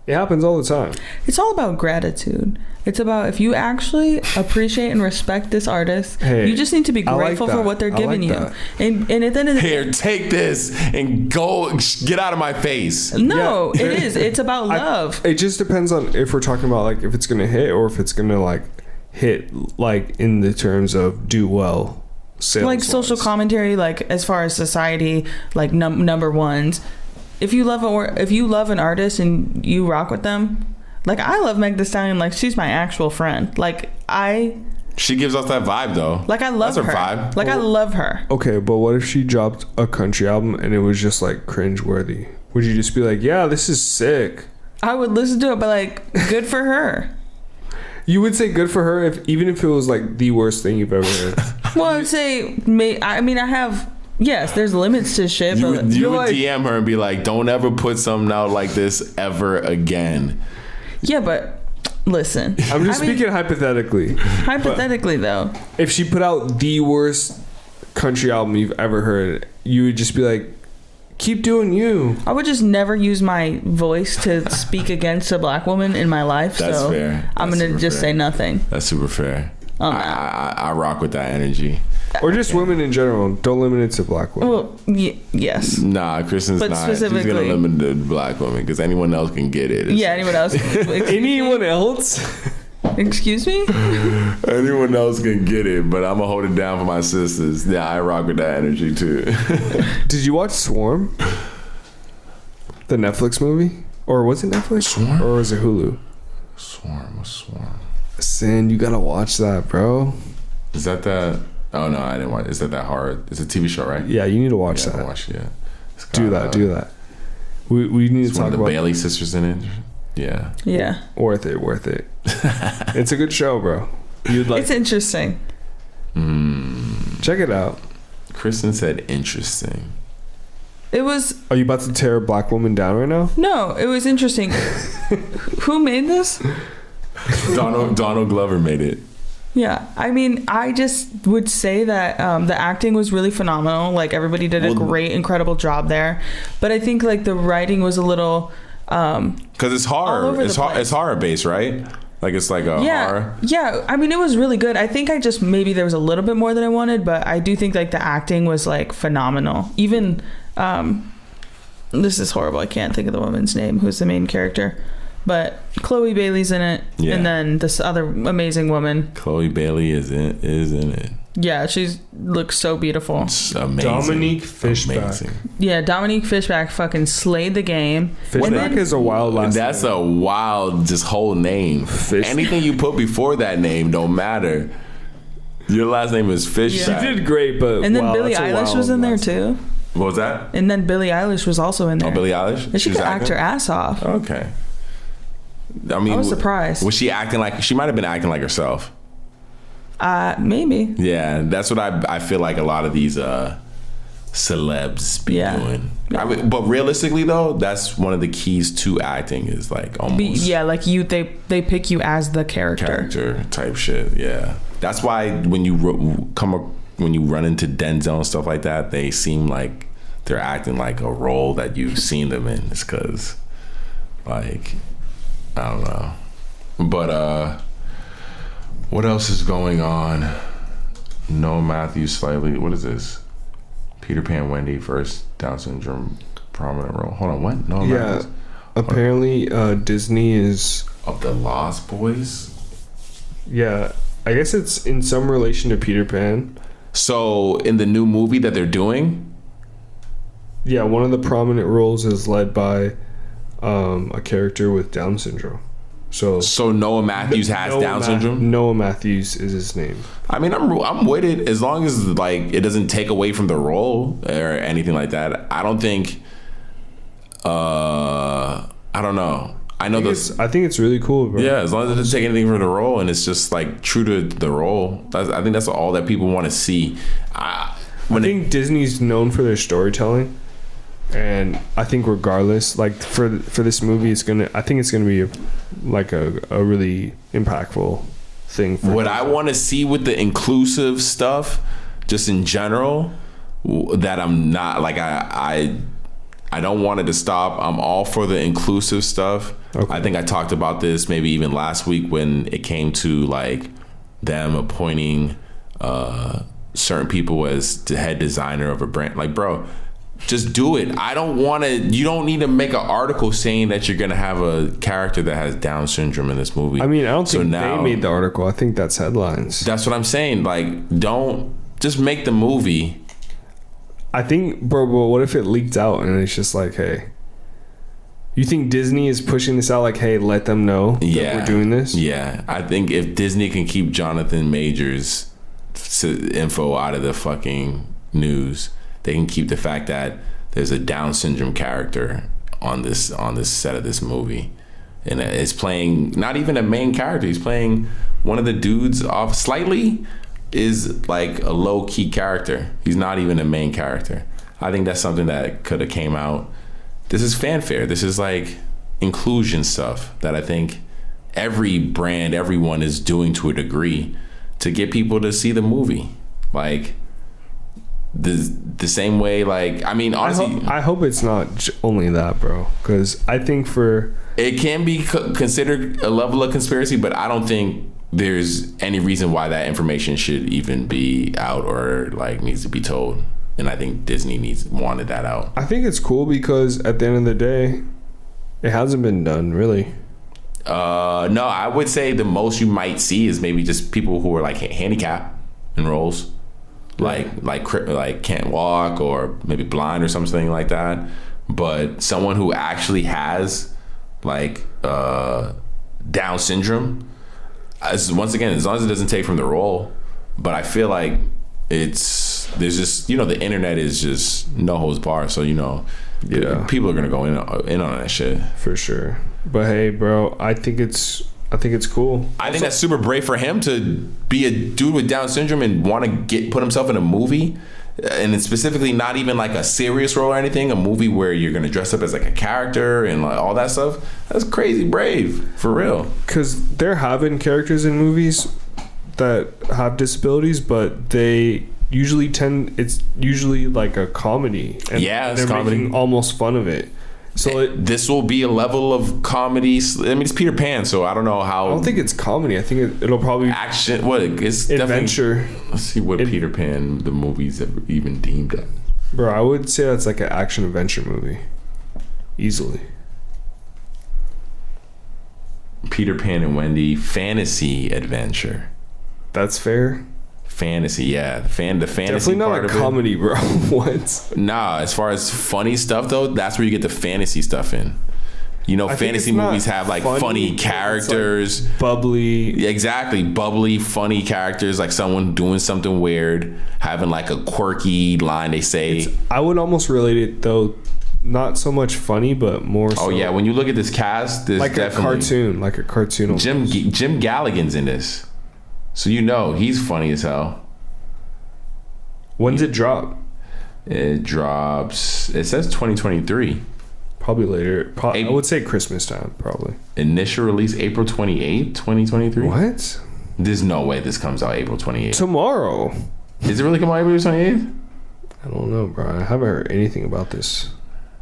it happens all the time. It's all about gratitude. It's about if you actually appreciate and respect this artist, you just need to be grateful for what they're giving you. And at the end of the here, take this and go get out of my face. No, it is. It's about love. It just depends on if we're talking about like if it's gonna hit or if it's gonna like hit like in the terms of do well. Like social commentary, like as far as society, like number ones. If you love an artist and you rock with them, like I love Meg Thee Stallion, like she's my actual friend. Like I She gives us that vibe though. Like, I love That's her. vibe. Like, I love her. Okay, but what if she dropped a country album and it was just like cringeworthy? Would you just be like, yeah, this is sick? I would listen to it, but like, good for her. You would say good for her even if it was like the worst thing you've ever heard. Well, I would say, I have, yes, there's limits to shit. You but would like, DM her and be like, don't ever put something out like this ever again. Yeah, but listen. I'm just speaking hypothetically. Hypothetically, though. If she put out the worst country album you've ever heard, you would just be like, keep doing you. I would just never use my voice to speak against a black woman in my life. That's so fair. I'm going to just say nothing. That's super fair. Oh, no. I rock with that energy. Or just women in general. Don't limit it to black women. Well, yes. Nah, Kristen's But not. She's specifically- going to limit it to black women because anyone else can get it. Yeah, anyone else? Anyone else? Excuse me? Anyone else can get it, but I'm going to hold it down for my sisters. Yeah, I rock with that energy too. Did you watch Swarm? The Netflix movie? Or was it Netflix? Swarm? Or was it Hulu? Swarm. Sin, you gotta watch that, bro. Is that that? Oh, no, I didn't watch it. Is that hard? It's a TV show, right? Yeah, you need to watch I that. haven't watched it yet. Do that. We need to It's one talk of the about Bailey sisters in it. Yeah. Yeah. Worth it. It's a good show, bro. You'd like It's interesting. check it out. Kristen said interesting. It was... Are you about to tear a black woman down right now? No, it was interesting. Who made this? Donald Glover made it. Yeah, I mean, I just would say that the acting was really phenomenal. Like, everybody did a great, incredible job there. But I think, like, the writing was a little... Because it's horror. all over the place. It's horror based, right? Like, it's like a horror. Yeah, I mean, it was really good. I think I just... Maybe there was a little bit more than I wanted, but I do think, like, the acting was, like, phenomenal. Even... this is horrible. I can't think of the woman's name who's the main character. But Chloe Bailey's in it, and then this other amazing woman. Chloe Bailey is in it. Yeah, she looks so beautiful. It's amazing. Dominique Fishback. Amazing. Yeah, Dominique Fishback fucking slayed the game. Fishback is a wild last That's name. a wild just whole name. Anything you put before that name don't matter. Your last name is Fishback. She did great, but And then wow, Billie that's a Eilish wild was in there last name. too. What was that? And then Billie Eilish was also in there. Oh, Billie Eilish? And she was could act acting? her ass off. Okay. I mean, I was surprised. Was she acting like... She might have been acting like herself. Maybe. Yeah, that's what I feel like a lot of these celebs be doing. Yeah. I mean, but realistically though, that's one of the keys to acting is like almost like they pick you as the character type shit. Yeah, that's why when you when you run into Denzel and stuff like that, they seem like they're acting like a role that you've seen them in. It's because like I don't know, but what else is going on? Noah Matthews slightly. What is this? Peter Pan Wendy first Down syndrome prominent role. Hold on, what? Noah Matthews. Apparently, Disney is Of the Lost Boys. Yeah, I guess it's in some relation to Peter Pan. So in the new movie that they're doing, yeah, one of the prominent roles is led by a character with Down syndrome. So Noah Matthews has Down syndrome. Noah Matthews is his name. I mean, I'm with it as long as like it doesn't take away from the role or anything like that. I don't think. I don't know. I think it's really cool, bro. Yeah, as long as it doesn't take anything from the role and it's just like true to the role. I think that's all that people want to see. I think Disney's known for their storytelling, and I think regardless, like for this movie, I think it's gonna be a really impactful thing. What I want to see with the inclusive stuff, just in general, that I'm not like I don't want it to stop. I'm all for the inclusive stuff. Okay. I think I talked about this maybe even last week when it came to like them appointing certain people as the head designer of a brand. Like, bro, just do it. I don't want to. You don't need to make an article saying that you're gonna have a character that has Down syndrome in this movie. I mean, I don't think they made the article. I think that's headlines. That's what I'm saying. Like, don't just make the movie. I think, bro, what if it leaked out and it's just like, hey, You think Disney is pushing this out like, hey, let them know that we're doing this? Yeah. I think if Disney can keep Jonathan Majors info out of the fucking news, they can keep the fact that there's a Down syndrome character on this set of this movie. And it's playing not even a main character. He's playing one of the dudes off slightly, is like a low-key character. He's not even a main character. I think that's something that could have came out. This is fanfare. This is like inclusion stuff that I think every brand, everyone is doing to a degree to get people to see the movie. Like the same way, like, I mean, honestly, I hope it's not only that, bro, because I think it can be considered a level of conspiracy, but I don't think there's any reason why that information should even be out or like needs to be told. And I think Disney wanted that out. I think it's cool because at the end of the day, it hasn't been done really. No, I would say the most you might see is maybe just people who are like handicapped in roles, like can't walk or maybe blind or something like that. But someone who actually has like Down syndrome, once again, as long as it doesn't take from the role. But I feel like there's just, the internet is just no holds barred, so people are gonna go in on that shit for sure. But hey, bro, I think it's cool. I think that's super brave for him to be a dude with Down syndrome and want to put himself in a movie, and it's specifically not even like a serious role or anything, a movie where you're gonna dress up as like a character and like all that stuff. That's crazy brave, for real. Because there have been characters in movies that have disabilities, but they it's usually like a comedy, and it's they're comedy, making almost fun of it. So this will be a level of comedy. I mean, it's Peter Pan, so I don't know how. I don't think it's comedy. I think it'll probably be action. What? It's adventure. Let's see what Peter Pan the movies have even deemed as. Bro, I would say that's like an action adventure movie, easily. Peter Pan and Wendy fantasy adventure. That's fair. Fantasy, yeah. The fantasy definitely not part a of comedy, bro. What? Nah, as far as funny stuff though, that's where you get the fantasy stuff in. Fantasy movies have like funny characters, like bubbly. Exactly, bubbly, funny characters, like someone doing something weird, having like a quirky line they say. I would almost relate it though, not so much funny, but more. Oh yeah, when you look at this cast, there's like definitely like a cartoon. Jim Gallagher's in this. So he's funny as hell. When's it drop? It drops. It says 2023. Probably later. I would say Christmas time, probably. Initial release April 28th, 2023. What? There's no way this comes out April 28th. Tomorrow. Is it really come out April 28th? I don't know, bro. I haven't heard anything about this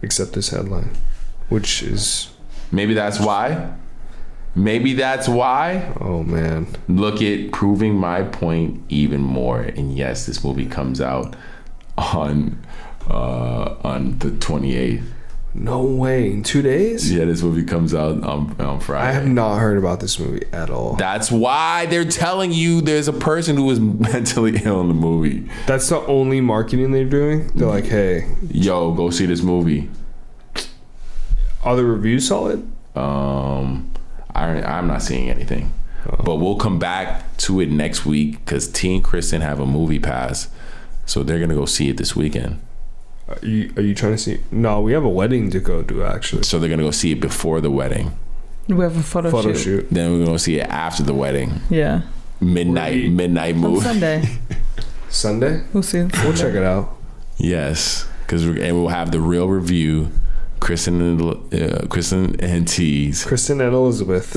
except this headline, which is... Maybe that's why. Maybe that's why. Oh man, look at proving my point even more. And yes, this movie comes out on the 28th. No way, in 2 days? Yeah, this movie comes out on Friday. I have not heard about this movie at all. That's why they're telling you there's a person who is mentally ill in the movie. That's the only marketing they're doing? They're like, hey, yo, go see this movie. Are the reviews solid? I'm not seeing anything. But we'll come back to it next week because T and Kristen have a movie pass, so they're gonna go see it this weekend. Are you trying to see? No, we have a wedding to go to actually. So they're gonna go see it before the wedding. We have a photo shoot. Then we're gonna see it after the wedding. Yeah. Midnight movie. On Sunday. Sunday? We'll see. We'll check it out. Yes, and we'll have the real review. Kristen and T's. Kristen and Elizabeth.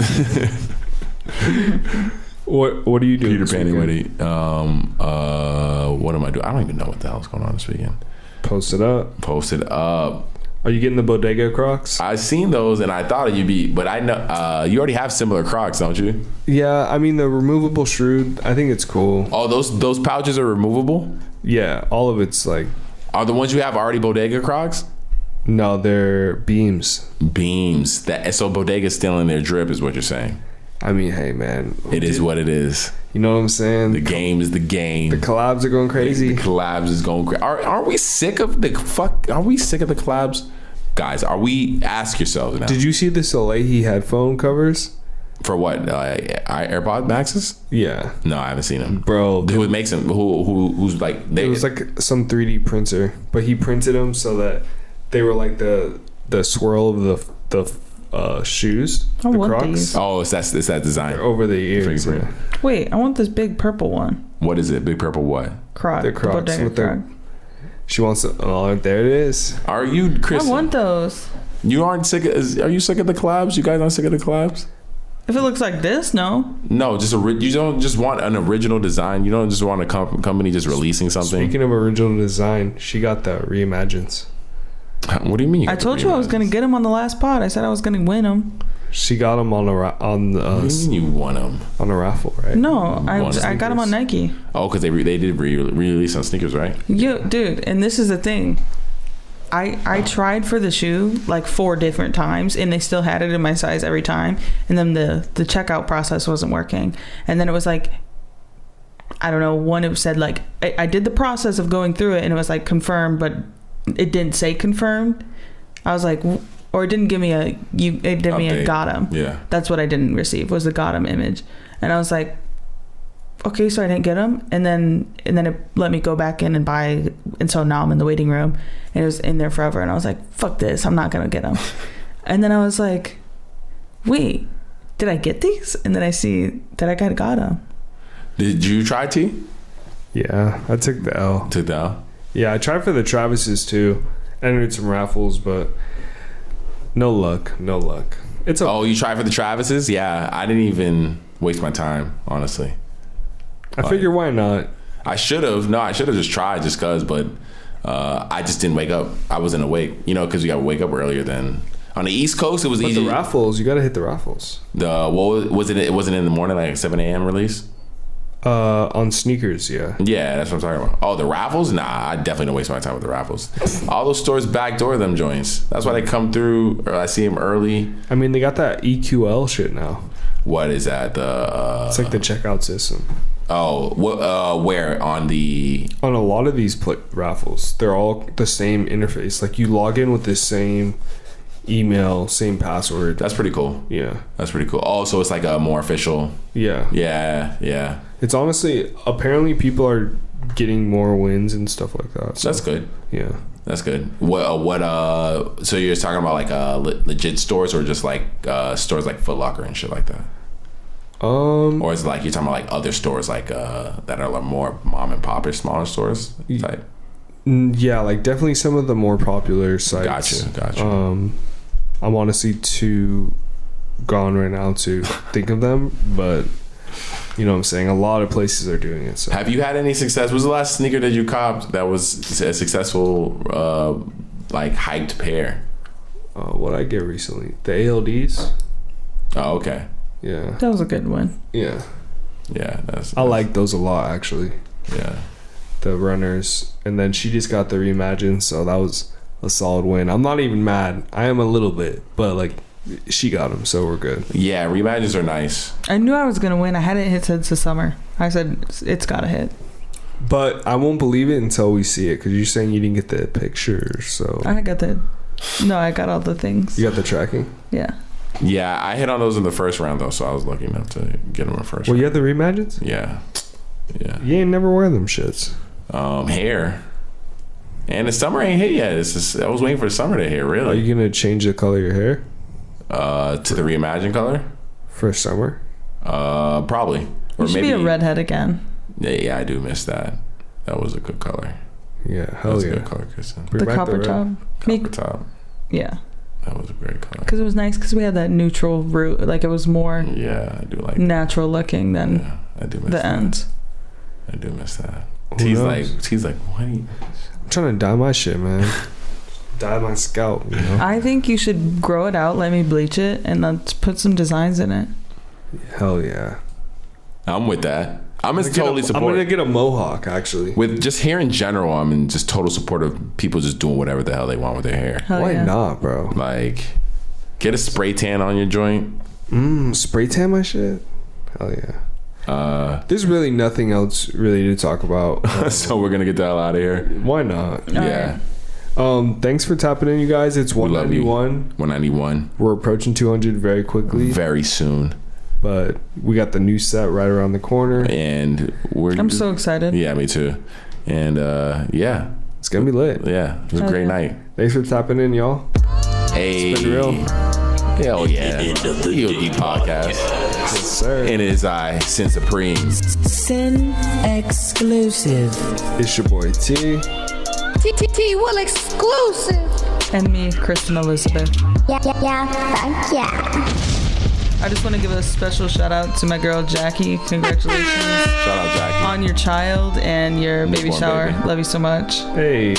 What are you doing? Peter Pan and Wendy. What am I doing? I don't even know what the hell's going on this weekend. Post it up. Are you getting the Bodega Crocs? I've seen those and I thought you'd be, but I know you already have similar Crocs, don't you? Yeah, I mean the removable shroud. I think it's cool. Oh, those pouches are removable? Yeah, all of it's like. Are the ones you have already Bodega Crocs? No, they're beams. So Bodega's still in their drip, is what you're saying. I mean, hey man, it is what it is. You know what I'm saying? The game is the game. The collabs are going crazy. The collabs is going crazy. Aren't we sick of the fuck? Are we sick of the collabs? guys, ask yourselves now. Did you see the Salehi headphone covers? For what? AirPod Maxes? Yeah. No, I haven't seen them. Bro. Who makes them? Who's like... It was like some 3D printer, but he printed them so that they were like the swirl of the shoes, I the want Crocs. these. Oh, it's that design. They're over the ears. Pretty Yeah. Wait, I want this big purple one. What is it? Big purple what? Croc. The Crocs bodega with the- Croc. She wants to. Oh, there it is. Are you, Chris? I want those. You aren't sick of... Are you sick of the collabs? You guys aren't sick of the collabs? If it looks like this, no. No, you don't just want an original design. You don't just want a company just releasing something. Speaking of original design, she got the reimagines. What do you mean? I told you I was going to get them on the last pod. I said I was going to win them. She got them on What do you mean you won them? on a raffle, right? No, I got them on Nike. Oh, because they did re-release on sneakers, right? Yo, dude, and this is the thing. I tried for the shoe like 4 different times, and they still had it in my size every time. And then the checkout process wasn't working. And then it was like, I don't know, one it said like, I did the process of going through it, and it was like confirmed, but it didn't say confirmed. I was like, or it didn't give me it gave me a got 'em. Yeah. That's what I didn't receive, was the got 'em image. And I was like, okay, so I didn't get them, and then it let me go back in and buy, and so now I'm in the waiting room, and it was in there forever, and I was like, fuck this, I'm not gonna get them. And then I was like, wait, did I get these? And then I see that I got them. Did you try T? Yeah, I took the L. Took the L? Yeah, I tried for the Travises too. Entered some raffles, but no luck. It's Oh, you tried for the Travises? Yeah, I didn't even waste my time, honestly. I figure why not? I should have. No, I should have just tried just because, but I just didn't wake up. I wasn't awake, because you got to wake up earlier than... On the East Coast, it was easy. But the raffles, you got to hit the raffles. What was it? It wasn't in the morning, like 7 a.m. release? On sneakers, yeah. Yeah, that's what I'm talking about. Oh, the raffles? Nah, I definitely don't waste my time with the raffles. All those stores backdoor them joints. That's why they come through, or I see them early. I mean, they got that EQL shit now. What is that? It's like the checkout system. Oh, what? Where on the? On a lot of these raffles, they're all the same interface. Like you log in with the same email, same password. That's pretty cool. Yeah, that's pretty cool. Oh, so it's like a more official. Yeah. Yeah. It's honestly, apparently people are getting more wins and stuff like that. So. That's good. Yeah. That's good. So you're talking about like legit stores, or just like stores like Foot Locker and shit like that? Or is it like you're talking about like other stores like that are like more mom and pop or smaller stores type? Yeah, like definitely some of the more popular sites. Gotcha. I'm honestly too gone right now to think of them, but you know what I'm saying? A lot of places are doing it. So. Have you had any success? What was the last sneaker that you copped that was a successful, like hyped pair? What I get recently? The ALDs. Oh, okay. Yeah. That was a good one. Yeah. Yeah. I like those a lot, actually. Yeah. The runners. And then she just got the Reimagine, so that was a solid win. I'm not even mad. I am a little bit, but like she got them, so we're good. Yeah, Reimagines are nice. I knew I was going to win. I hadn't hit since the summer. I said, it's got to hit. But I won't believe it until we see it, because you're saying you didn't get the picture, so... I got all the things. You got the tracking? Yeah. Yeah, I hit on those in the first round, though, so I was lucky enough to get them in first round. You had the Reimagines? Yeah. You ain't never wear them shits. Hair. And the summer ain't hit yet. It's just, I was waiting for the summer to hit, really. Are you going to change the color of your hair? To the Reimagine color? For summer? Probably. Or maybe be a redhead again. Yeah, I do miss that. That was a good color. Yeah, hell yeah. That was a good color, Kristen. The copper top. Copper top. Yeah. That was a great color. Because it was nice because we had that neutral root. Like it was more I do like natural looking than I do miss the ends. I do miss that. Who T's like, what are you... I'm trying to dye my shit, man. Dye my scalp, you know? I think you should grow it out, let me bleach it, and let's put some designs in it. Hell yeah. I'm with that. I'm totally supportive. I'm gonna get a mohawk, actually. With just hair in general, I'm in just total support of people just doing whatever the hell they want with their hair. Why not, bro? Like, get a spray tan on your joint. Spray tan my shit? Hell yeah. There's really nothing else really to talk about. So we're gonna get the hell out of here. Why not? Yeah. Thanks for tapping in, you guys. It's 191. 191. We're approaching 200 very quickly. Very soon. But we got the new set right around the corner. And I'm so excited. Yeah, me too. And yeah. It's going to be lit. Yeah. It was a great night. Thanks for tapping in, y'all. Hey. It's been real. Hell yeah. EOD podcast. Yes, sir. And it is I, Sin Supreme. Sin exclusive. It's your boy T. T Will exclusive. And me, Kristen Elizabeth. Yeah, thank ya. I just want to give a special shout out to my girl Jackie. Congratulations. Shout out Jackie. On your child and your baby Newborn shower. baby. Love you so much. Hey,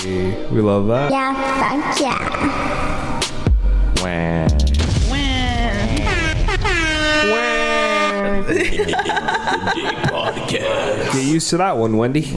we love that. Yeah, thank ya. Wah. Podcast. Get used to that one, Wendy.